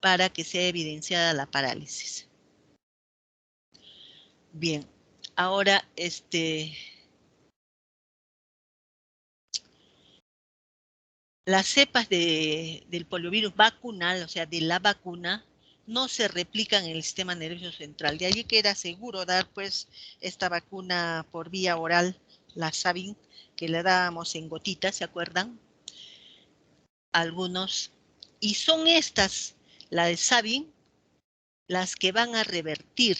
Speaker 1: para que sea evidenciada la parálisis. Bien, ahora las cepas del poliovirus vacunal, o sea, de la vacuna, no se replican en el sistema nervioso central. De allí que era seguro dar, pues, esta vacuna por vía oral, la Sabin, que le dábamos en gotitas, ¿se acuerdan? Algunos. Y son estas, la de Sabin, las que van a revertir,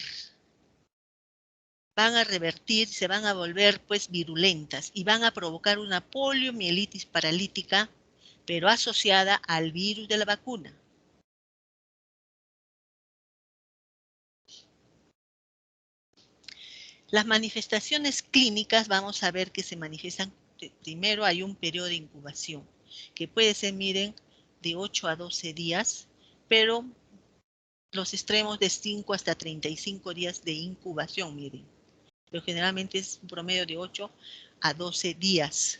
Speaker 1: se van a volver, pues, virulentas y van a provocar una poliomielitis paralítica, pero asociada al virus de la vacuna. Las manifestaciones clínicas, vamos a ver que se manifiestan, primero hay un periodo de incubación. que puede ser, miren, de 8 a 12 días, pero los extremos de 5 hasta 35 días de incubación, miren. Pero generalmente es un promedio de 8 a 12 días.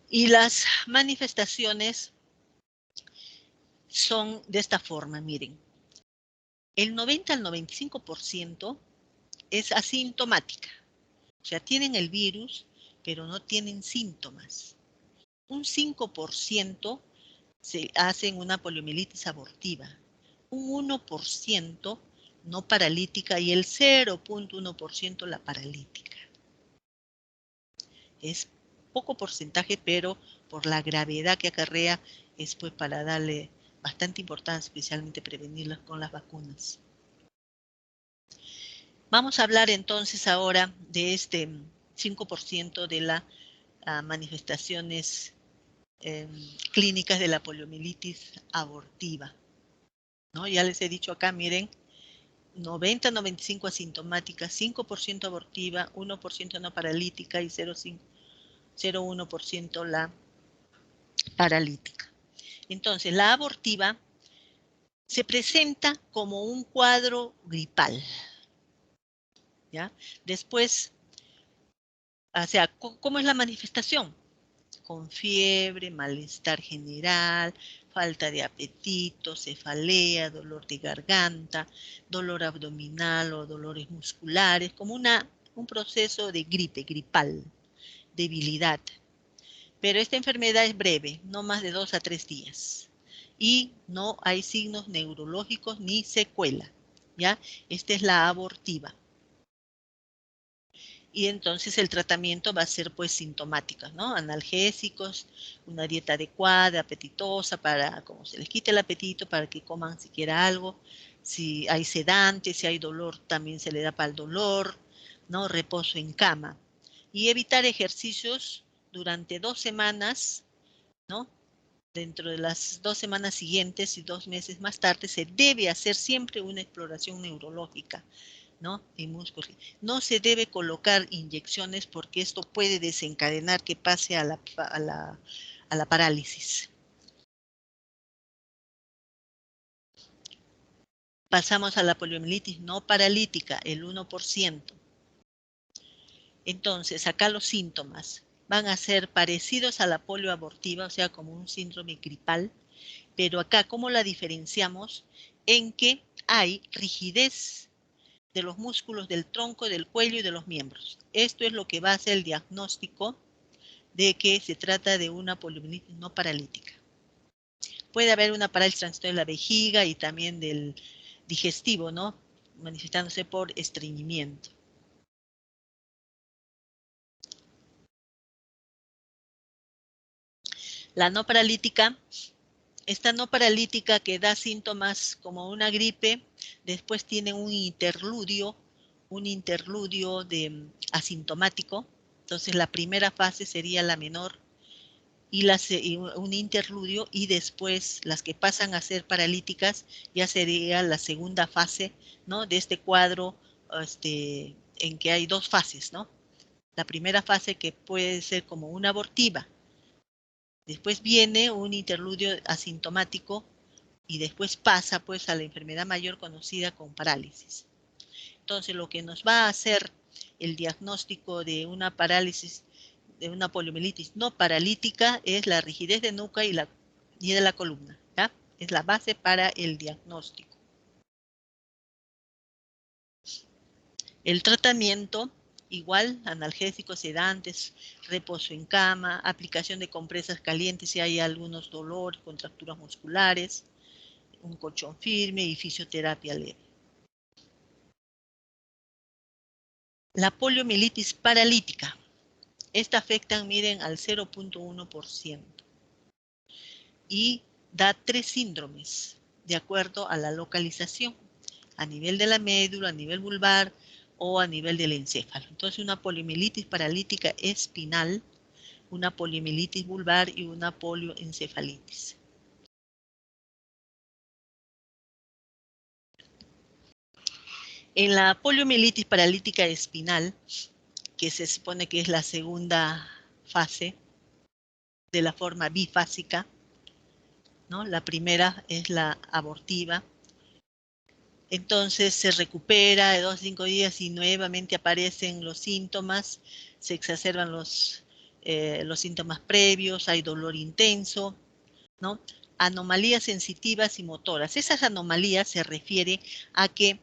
Speaker 1: Y las manifestaciones son de esta forma, miren. El 90 al 95% es asintomática. O sea, tienen el virus, pero no tienen síntomas. Un 5% se hacen una poliomielitis abortiva. Un 1% no paralítica y el 0.1% la paralítica. Es poco porcentaje, pero por la gravedad que acarrea es pues para darle bastante importancia, especialmente prevenirlas con las vacunas. Vamos a hablar entonces ahora de este 5% de las manifestaciones clínicas de la poliomielitis abortiva, ¿no? Ya les he dicho acá, miren, 90-95 asintomática, 5% abortiva, 1% no paralítica y 0,1% la paralítica. Entonces, la abortiva se presenta como un cuadro gripal, ¿ya? Después, o sea, ¿cómo es la manifestación? Con fiebre, malestar general, falta de apetito, cefalea, dolor de garganta, dolor abdominal o dolores musculares, como un proceso de gripe, gripal, debilidad. Pero esta enfermedad es breve, no más de 2 a 3 días. Y no hay signos neurológicos ni secuela, ¿ya? Esta es la abortiva. Y entonces el tratamiento va a ser pues sintomático, ¿no? Analgésicos, una dieta adecuada, apetitosa, para como se les quite el apetito, para que coman siquiera algo. Si hay sedantes, si hay dolor, también se le da para el dolor, ¿no? Reposo en cama. Y evitar ejercicios durante 2 semanas, ¿no? Dentro de las 2 semanas siguientes y 2 meses más tarde se debe hacer siempre una exploración neurológica, ¿no? En músculos. No se debe colocar inyecciones porque esto puede desencadenar que pase a la parálisis. Pasamos a la poliomielitis no paralítica, el 1%. Entonces, acá los síntomas van a ser parecidos a la polio abortiva, o sea, como un síndrome gripal, pero acá, ¿cómo la diferenciamos? En que hay rigidez de los músculos del tronco, del cuello y de los miembros. Esto es lo que va a ser el diagnóstico de que se trata de una poliomielitis no paralítica. Puede haber una parálisis transitoria de la vejiga y también del digestivo, ¿no? Manifestándose por estreñimiento. La no paralítica, esta no paralítica que da síntomas como una gripe, después tiene un interludio de asintomático. Entonces la primera fase sería la menor y un interludio, y después las que pasan a ser paralíticas ya sería la segunda fase, ¿no? De este cuadro en que hay 2 fases, ¿no? La primera fase que puede ser como una abortiva, después viene un interludio asintomático y después pasa pues a la enfermedad mayor conocida con parálisis. Entonces lo que nos va a hacer el diagnóstico de una parálisis, de una poliomielitis no paralítica, es la rigidez de nuca y de la columna, ¿ya? Es la base para el diagnóstico. El tratamiento, igual, analgésicos, sedantes, reposo en cama, aplicación de compresas calientes si hay algunos dolores, contracturas musculares, un colchón firme y fisioterapia leve. La poliomielitis paralítica. Esta afecta, miren, al 0.1% y da 3 síndromes de acuerdo a la localización, a nivel de la médula, a nivel vulvar o a nivel del encéfalo. Entonces, una poliomielitis paralítica espinal, una poliomielitis vulvar y una polioencefalitis. En la poliomielitis paralítica espinal, que se supone que es la segunda fase de la forma bifásica, ¿no? La primera es la abortiva. Entonces se recupera de 2 a 5 días y nuevamente aparecen los síntomas, se exacerban los síntomas previos, hay dolor intenso, ¿no? Anomalías sensitivas y motoras. Esas anomalías se refiere a que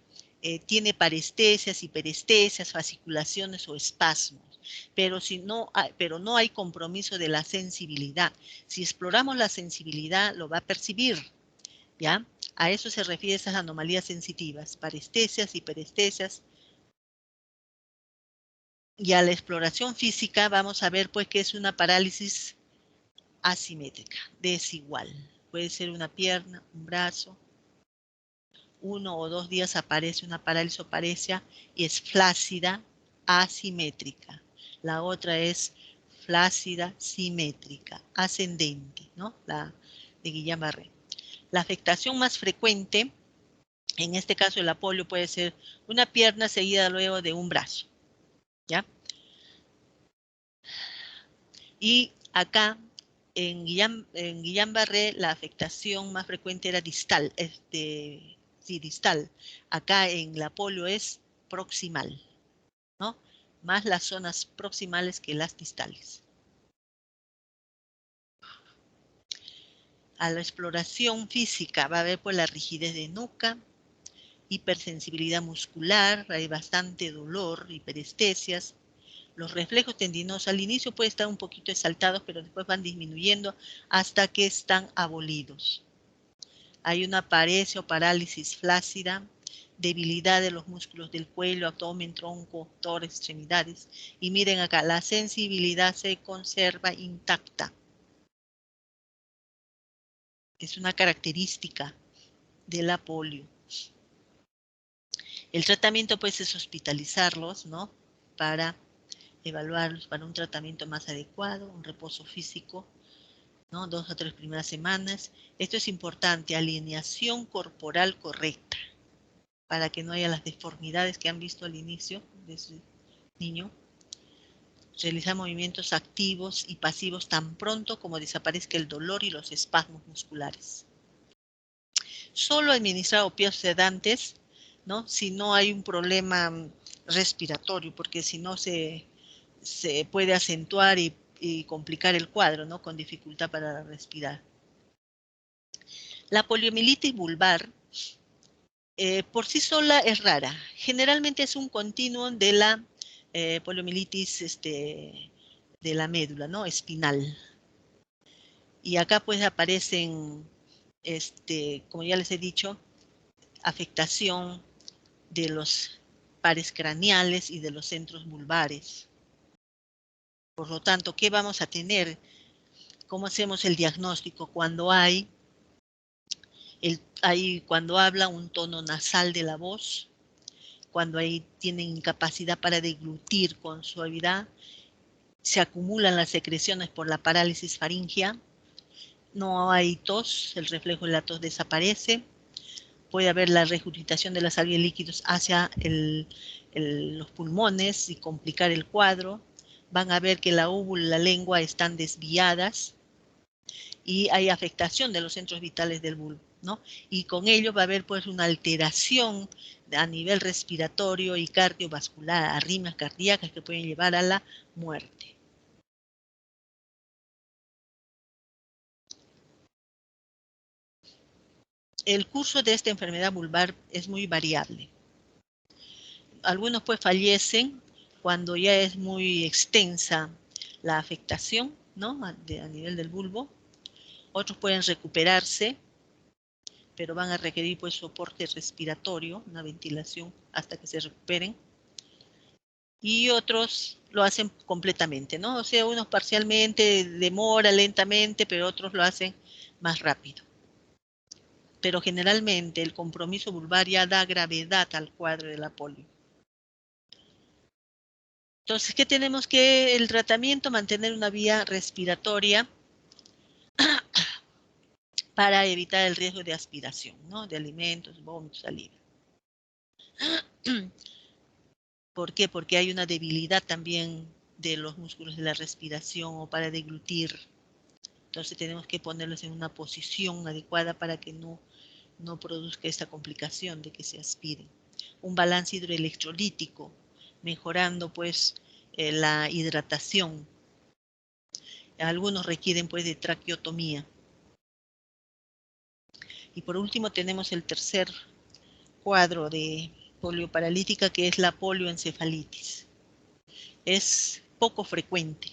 Speaker 1: tiene parestesias, hiperestesias, fasciculaciones o espasmos, pero no hay compromiso de la sensibilidad. Si exploramos la sensibilidad, lo va a percibir, ¿ya? A eso se refiere esas anomalías sensitivas, parestesias, hiperestesias. Y a la exploración física vamos a ver pues que es una parálisis asimétrica, desigual. Puede ser una pierna, un brazo. 1 o 2 días aparece una parálisis o paresia y es flácida, asimétrica. La otra es flácida, simétrica, ascendente, ¿no? La de Guillain-Barré. La afectación más frecuente, en este caso el polio, puede ser una pierna seguida luego de un brazo, ¿ya? Y acá, en Guillain-Barré, la afectación más frecuente era distal, sí, distal. Acá en la polio es proximal, ¿no? Más las zonas proximales que las distales. A la exploración física va a haber pues la rigidez de nuca, hipersensibilidad muscular, hay bastante dolor, hiperestesias. Los reflejos tendinosos al inicio pueden estar un poquito exaltados, pero después van disminuyendo hasta que están abolidos. Hay una paresia o parálisis flácida, debilidad de los músculos del cuello, abdomen, tronco, tórax, extremidades. Y miren acá, la sensibilidad se conserva intacta. Es una característica de la polio. El tratamiento pues es hospitalizarlos, ¿no? Para evaluarlos para un tratamiento más adecuado, un reposo físico, ¿no? 2 o 3 primeras semanas. Esto es importante, alineación corporal correcta, para que no haya las deformidades que han visto al inicio de su niño. Realizar movimientos activos y pasivos tan pronto como desaparezca el dolor y los espasmos musculares. Solo administrar opiáceos sedantes, ¿no? Si no hay un problema respiratorio, porque si no se puede acentuar y complicar el cuadro, ¿no? Con dificultad para respirar. La poliomielitis vulvar por sí sola es rara. Generalmente es un continuum de la poliomielitis de la médula, ¿no? Espinal. Y acá pues aparecen, como ya les he dicho, afectación de los pares craneales y de los centros vulvares. Por lo tanto, ¿qué vamos a tener? ¿Cómo hacemos el diagnóstico? Cuando cuando habla un tono nasal de la voz, cuando tienen incapacidad para deglutir con suavidad, se acumulan las secreciones por la parálisis faríngea, no hay tos, el reflejo de la tos desaparece, puede haber la regurgitación de la saliva y líquidos hacia los pulmones y complicar el cuadro, van a ver que la úvula y la lengua están desviadas y hay afectación de los centros vitales del bulbo, ¿no? Y con ello va a haber pues una alteración a nivel respiratorio y cardiovascular, arritmias cardíacas que pueden llevar a la muerte. El curso de esta enfermedad vulvar es muy variable. Algunos pues fallecen cuando ya es muy extensa la afectación, ¿no? A nivel del bulbo. Otros pueden recuperarse, pero van a requerir pues soporte respiratorio, una ventilación hasta que se recuperen. Y otros lo hacen completamente, ¿no? O sea, unos parcialmente, demora lentamente, pero otros lo hacen más rápido. Pero generalmente el compromiso vulvar ya da gravedad al cuadro de la polio. Entonces, ¿qué tenemos que el tratamiento? Mantener una vía respiratoria para evitar el riesgo de aspiración, ¿no? De alimentos, vómitos, saliva. ¿Por qué? Porque hay una debilidad también de los músculos de la respiración o para deglutir. Entonces tenemos que ponerlos en una posición adecuada para que no produzca esta complicación de que se aspiren. Un balance hidroelectrolítico, mejorando pues la hidratación. Algunos requieren pues de traqueotomía. Y por último tenemos el tercer cuadro de polioparalítica, que es la polioencefalitis. Es poco frecuente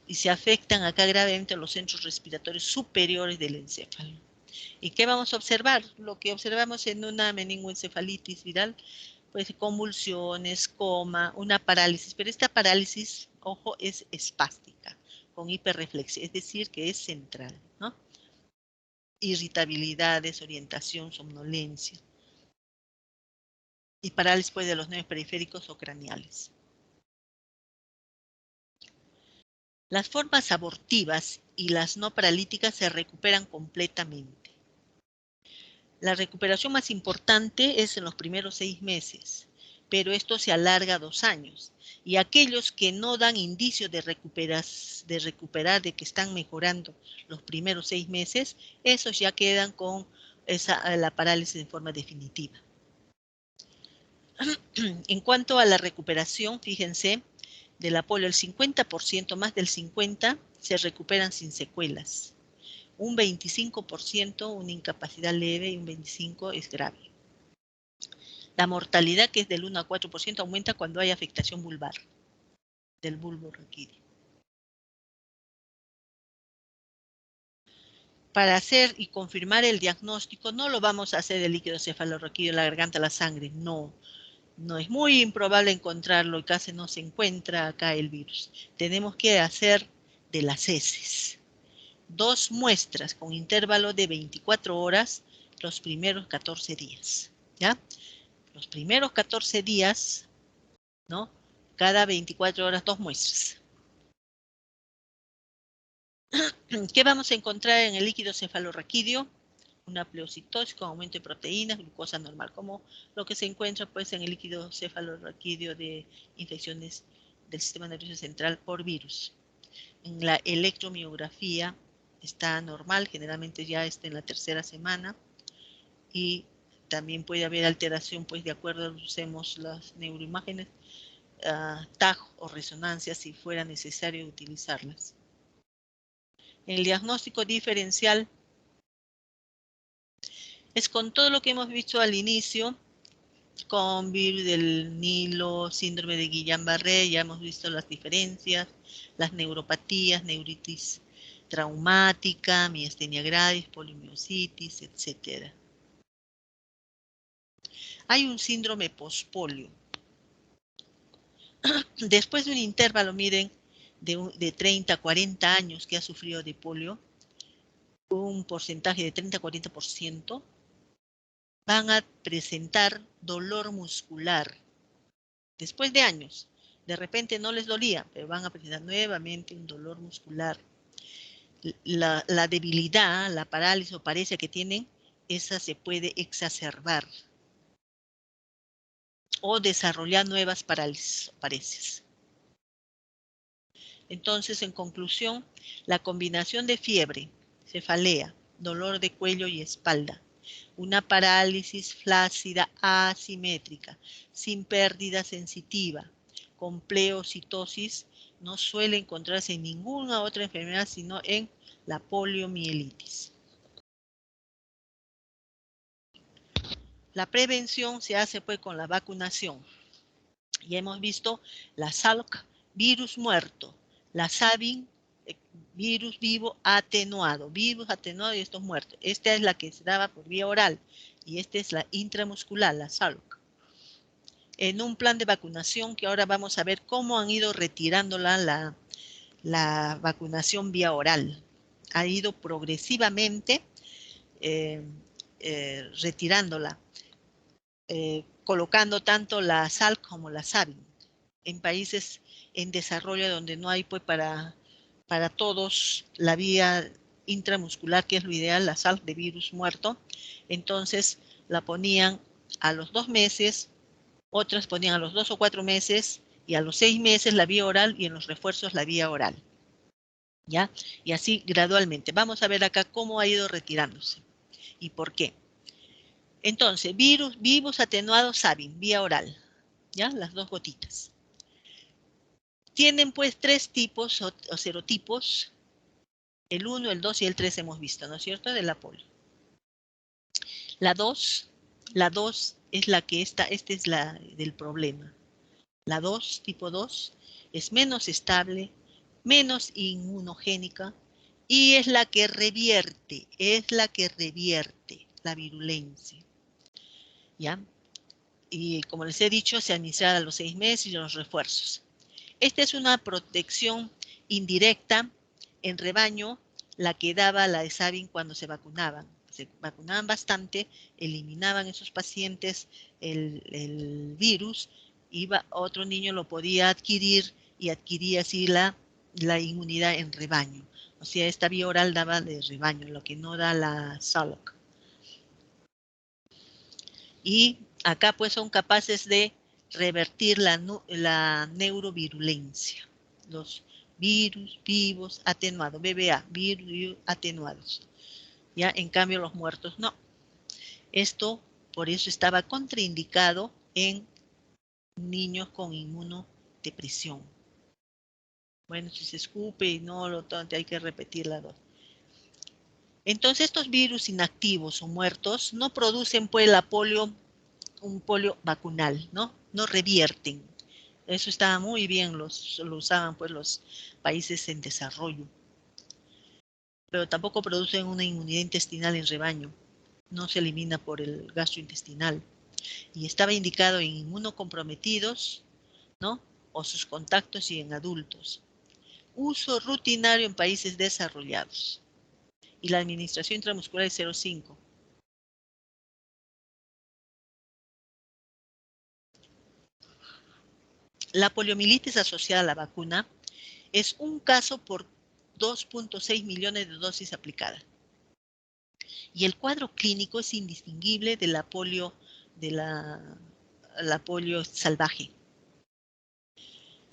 Speaker 1: y se afectan acá gravemente los centros respiratorios superiores del encéfalo. ¿Y qué vamos a observar? Lo que observamos en una meningoencefalitis viral, pues convulsiones, coma, una parálisis, pero esta parálisis, ojo, es espástica, con hiperreflexia, es decir, que es central, ¿no? Irritabilidad, desorientación, somnolencia. Y parálisis pues, de los nervios periféricos o craneales. Las formas abortivas y las no paralíticas se recuperan completamente. La recuperación más importante es en los primeros 6 meses, pero esto se alarga a 2 años. Y aquellos que no dan indicios de recuperar, de que están mejorando los primeros 6 meses, esos ya quedan con la parálisis en forma definitiva. En cuanto a la recuperación, fíjense, de la polio, el 50%, más del 50%, se recuperan sin secuelas. Un 25% una incapacidad leve y un 25% es grave. La mortalidad, que es del 1 a 4%, aumenta cuando hay afectación vulvar del bulbo raquídeo. Para hacer y confirmar el diagnóstico, no lo vamos a hacer del líquido cefalorraquídeo, la garganta, la sangre, no. No es muy improbable encontrarlo y casi no se encuentra acá el virus. Tenemos que hacer de las heces. 2 muestras con intervalo de 24 horas los primeros 14 días. ¿Ya? Los primeros 14 días, ¿no? Cada 24 horas 2 muestras. ¿Qué vamos a encontrar en el líquido cefalorraquídeo? Una pleocitosis con aumento de proteínas, glucosa normal, como lo que se encuentra pues en el líquido cefalorraquídeo de infecciones del sistema nervioso central por virus. En la electromiografía está normal, generalmente ya está en la 3ª semana, y también puede haber alteración pues de acuerdo a usemos las neuroimágenes, TAG o resonancia si fuera necesario utilizarlas. El diagnóstico diferencial es con todo lo que hemos visto al inicio, con virus del Nilo, síndrome de Guillain-Barré, ya hemos visto las diferencias, las neuropatías, neuritis traumática, miastenia gravis, polimiositis, etc. Hay un síndrome pospolio. Después de un intervalo, miren, de 30 a 40 años que ha sufrido de polio, un porcentaje de 30 a 40%, van a presentar dolor muscular. Después de años, de repente no les dolía, pero van a presentar nuevamente un dolor muscular. La debilidad, la parálisis o paresia que tienen, esa se puede exacerbar o desarrollar nuevas parálisis o paresias. Entonces, en conclusión, la combinación de fiebre, cefalea, dolor de cuello y espalda, una parálisis flácida asimétrica, sin pérdida sensitiva, con pleocitosis, no suele encontrarse en ninguna otra enfermedad, sino en la poliomielitis. La prevención se hace pues con la vacunación. Ya hemos visto la Salk, virus muerto, la Sabin, virus vivo atenuado, y estos muertos. Esta es la que se daba por vía oral y esta es la intramuscular, la Salk. En un plan de vacunación que ahora vamos a ver cómo han ido retirándola la vacunación vía oral. Ha ido progresivamente retirándola, colocando tanto la Salk como la Sabin en países en desarrollo donde no hay pues para todos la vía intramuscular, que es lo ideal, la Salk de virus muerto. Entonces la ponían a los 2 meses, otras ponían a los 2 o 4 meses y a los 6 meses la vía oral y en los refuerzos la vía oral. ¿Ya? Y así gradualmente. Vamos a ver acá cómo ha ido retirándose y por qué. Entonces, vivos atenuados Sabin, vía oral. ¿Ya? Las 2 gotitas. Tienen pues 3 tipos o serotipos. El 1, el 2 y el 3 hemos visto, ¿no es cierto? De la polio. La 2 es la que esta es la del problema. La 2, tipo 2, es menos estable, menos inmunogénica y es la que revierte la virulencia. ¿Ya? Y como les he dicho, se administra a los 6 meses y los refuerzos. Esta es una protección indirecta en rebaño, la que daba la de Sabin cuando se vacunaban. Se vacunaban bastante, eliminaban esos pacientes el virus, otro niño lo podía adquirir y adquiría así la inmunidad en rebaño. O sea, esta vía oral daba de rebaño, lo que no da la Salk. Y acá pues son capaces de revertir la neurovirulencia. Los virus vivos atenuados, BBA, virus atenuados. Ya, en cambio los muertos no. Esto por eso estaba contraindicado en niños con inmunodepresión. Bueno, si se escupe y no lo tonte, hay que repetir la dosis. Entonces estos virus inactivos o muertos no producen pues un polio vacunal, ¿no? No revierten. Eso estaba muy bien, lo usaban pues los países en desarrollo. Pero tampoco producen una inmunidad intestinal en rebaño. No se elimina por el gastrointestinal. Y estaba indicado en inmunocomprometidos, ¿no? O sus contactos y en adultos. Uso rutinario en países desarrollados. Y la administración intramuscular es 0,5. La poliomielitis asociada a la vacuna es un caso por 2.6 millones de dosis aplicadas. Y el cuadro clínico es indistinguible de la polio salvaje.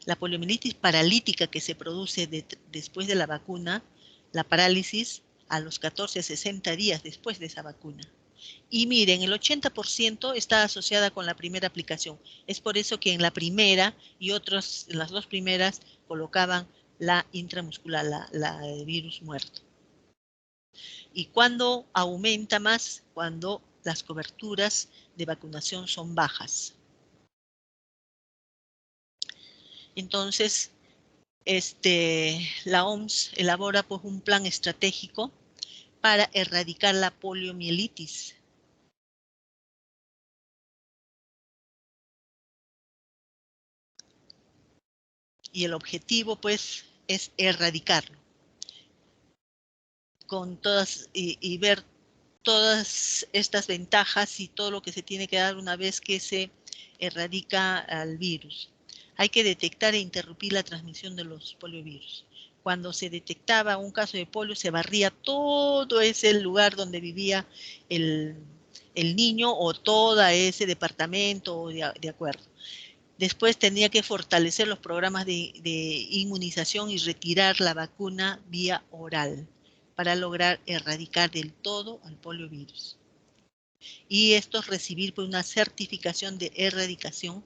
Speaker 1: La poliomielitis paralítica que se produce después de la vacuna, la parálisis a los 14 a 60 días después de esa vacuna. Y miren, el 80% está asociada con la primera aplicación. Es por eso que en la primera y en las 2 primeras colocaban la intramuscular, la virus muerto. ¿Y cuándo aumenta más? Cuando las coberturas de vacunación son bajas. Entonces, la OMS elabora pues, un plan estratégico para erradicar la poliomielitis. Y el objetivo, pues, es erradicarlo. Con todas, y ver todas estas ventajas y todo lo que se tiene que dar una vez que se erradica al virus. Hay que detectar e interrumpir la transmisión de los poliovirus. Cuando se detectaba un caso de polio, se barría todo ese lugar donde vivía el niño o todo ese departamento, de acuerdo. Después tenía que fortalecer los programas de inmunización y retirar la vacuna vía oral para lograr erradicar del todo al poliovirus. Y esto es recibir pues, una certificación de erradicación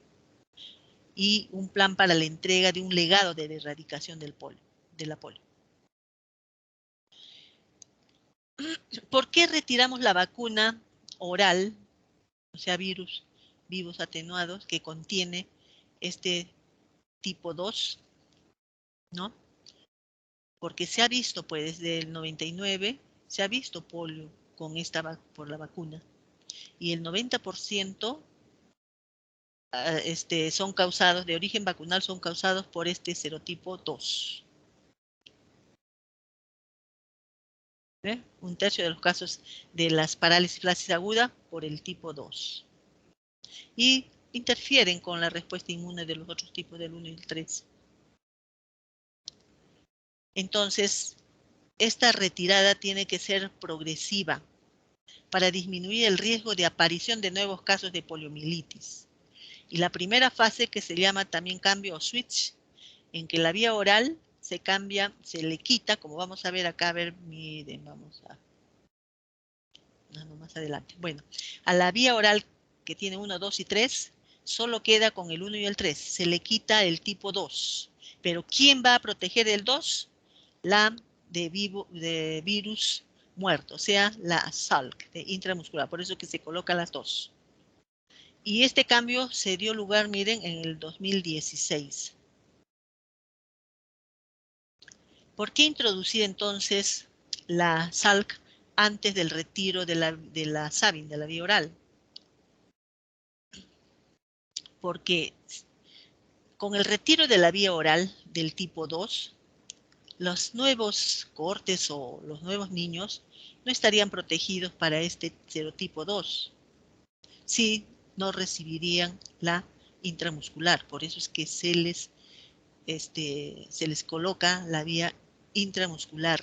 Speaker 1: y un plan para la entrega de un legado de erradicación de la polio. ¿Por qué retiramos la vacuna oral, o sea, virus vivos atenuados, que contiene este tipo 2, ¿no? Porque se ha visto, pues, desde el 99, se ha visto polio por la vacuna. Y el 90% son causados, de origen vacunal, son causados por este serotipo 2. ¿Ve? Un tercio de los casos de las parálisis flácida aguda por el tipo 2. Y interfieren con la respuesta inmune de los otros tipos del 1 y el 3. Entonces, esta retirada tiene que ser progresiva para disminuir el riesgo de aparición de nuevos casos de poliomielitis. Y la primera fase, que se llama también cambio o switch, en que la vía oral se cambia, se le quita, como vamos a ver acá, a ver, miren, vamos a... No, más adelante. Bueno, a la vía oral que tiene 1, 2 y 3, solo queda con el 1 y el 3. Se le quita el tipo 2. Pero ¿quién va a proteger el 2? La de virus muerto, o sea, la SALC, de intramuscular. Por eso que se colocan las dos. Y este cambio se dio lugar, miren, en el 2016. ¿Por qué introducir entonces la SALC antes del retiro de la SABIN, de la vía oral? Porque con el retiro de la vía oral del tipo 2, los nuevos cohortes o los nuevos niños no estarían protegidos para este serotipo 2. Sí, no recibirían la intramuscular. Por eso es que se les coloca la vía intramuscular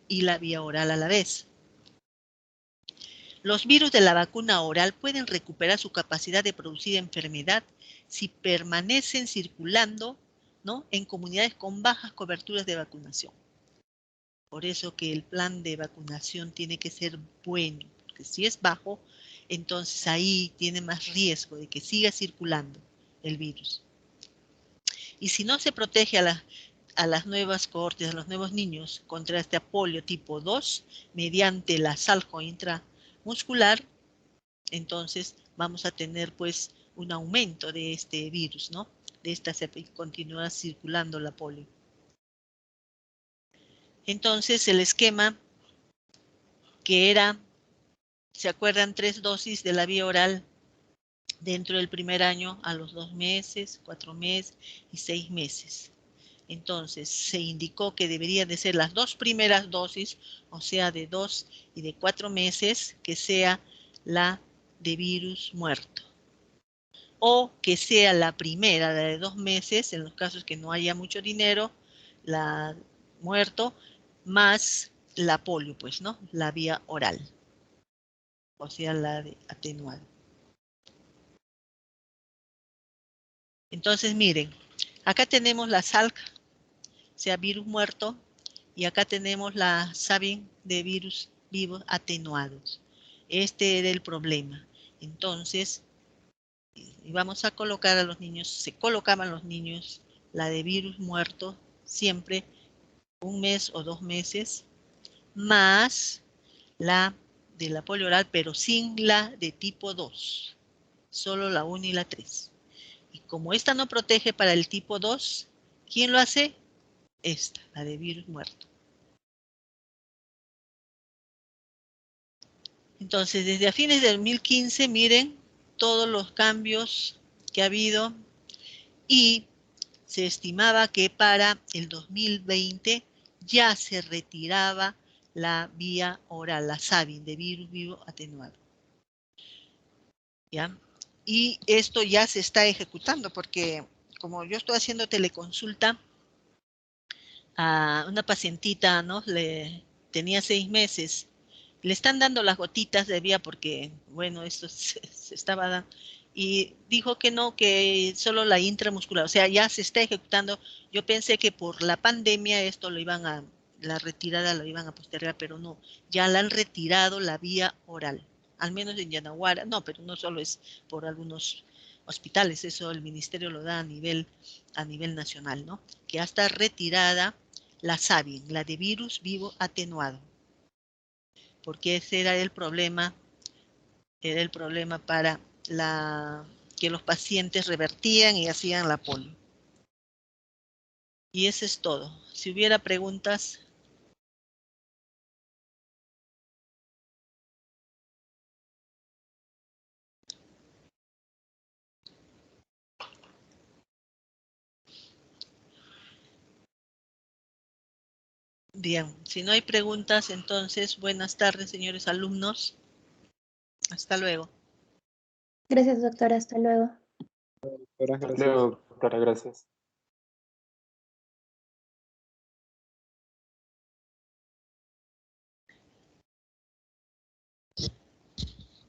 Speaker 1: y la vía oral a la vez. Los virus de la vacuna oral pueden recuperar su capacidad de producir enfermedad si permanecen circulando, ¿no?, en comunidades con bajas coberturas de vacunación. Por eso que el plan de vacunación tiene que ser bueno, porque si es bajo, entonces ahí tiene más riesgo de que siga circulando el virus. Y si no se protege a las nuevas cohortes, a los nuevos niños contra este polio tipo 2 mediante la saljo intramuscular, entonces vamos a tener pues un aumento de este virus, ¿no? De esta cepa y continúa circulando la polio. Entonces el esquema que era, ¿se acuerdan? 3 dosis de la vía oral dentro del primer año, a los 2 meses, 4 meses y 6 meses. Entonces se indicó que deberían de ser las 2 primeras dosis, o sea, de 2 y de 4 meses, que sea la de virus muerto. O que sea la primera, la de 2 meses, en los casos que no haya mucho dinero, la muerto, más la polio, pues, ¿no? La vía oral, o sea, la de atenuada. Entonces, miren, acá tenemos la SALC, o sea, virus muerto, y acá tenemos la SABIN de virus vivos atenuados. Este era el problema. Entonces, y vamos a colocar a los niños, se colocaban los niños la de virus muerto siempre 1 mes o 2 meses, más la de la polio oral, pero sin la de tipo 2, solo la 1 y la 3. Y como esta no protege para el tipo 2, ¿quién lo hace? Esta, la de virus muerto. Entonces, desde a fines de 2015, miren todos los cambios que ha habido y se estimaba que para el 2020 ya se retiraba la vía oral, la SABIN, de virus vivo atenuado. ¿Ya? Y esto ya se está ejecutando porque como yo estoy haciendo teleconsulta a una pacientita, ¿no? Tenía 6 meses. Le están dando las gotitas de vía porque, bueno, esto se estaba dando. Y dijo que no, que solo la intramuscular. O sea, ya se está ejecutando. Yo pensé que por la pandemia esto la retirada lo iban a postergar, pero no. Ya la han retirado la vía oral. Al menos en Yanaguara. No, pero no solo es por algunos hospitales. Eso el ministerio lo da a nivel nacional, ¿no? Que ya está retirada la SABIN, la de virus vivo atenuado. Porque ese era el problema para que los pacientes revertían y hacían la polio. Y eso es todo. Si hubiera preguntas. Bien, si no hay preguntas, entonces buenas tardes, señores alumnos. Hasta luego.
Speaker 2: Gracias, doctora. Hasta luego.
Speaker 3: Hasta luego, doctora, gracias.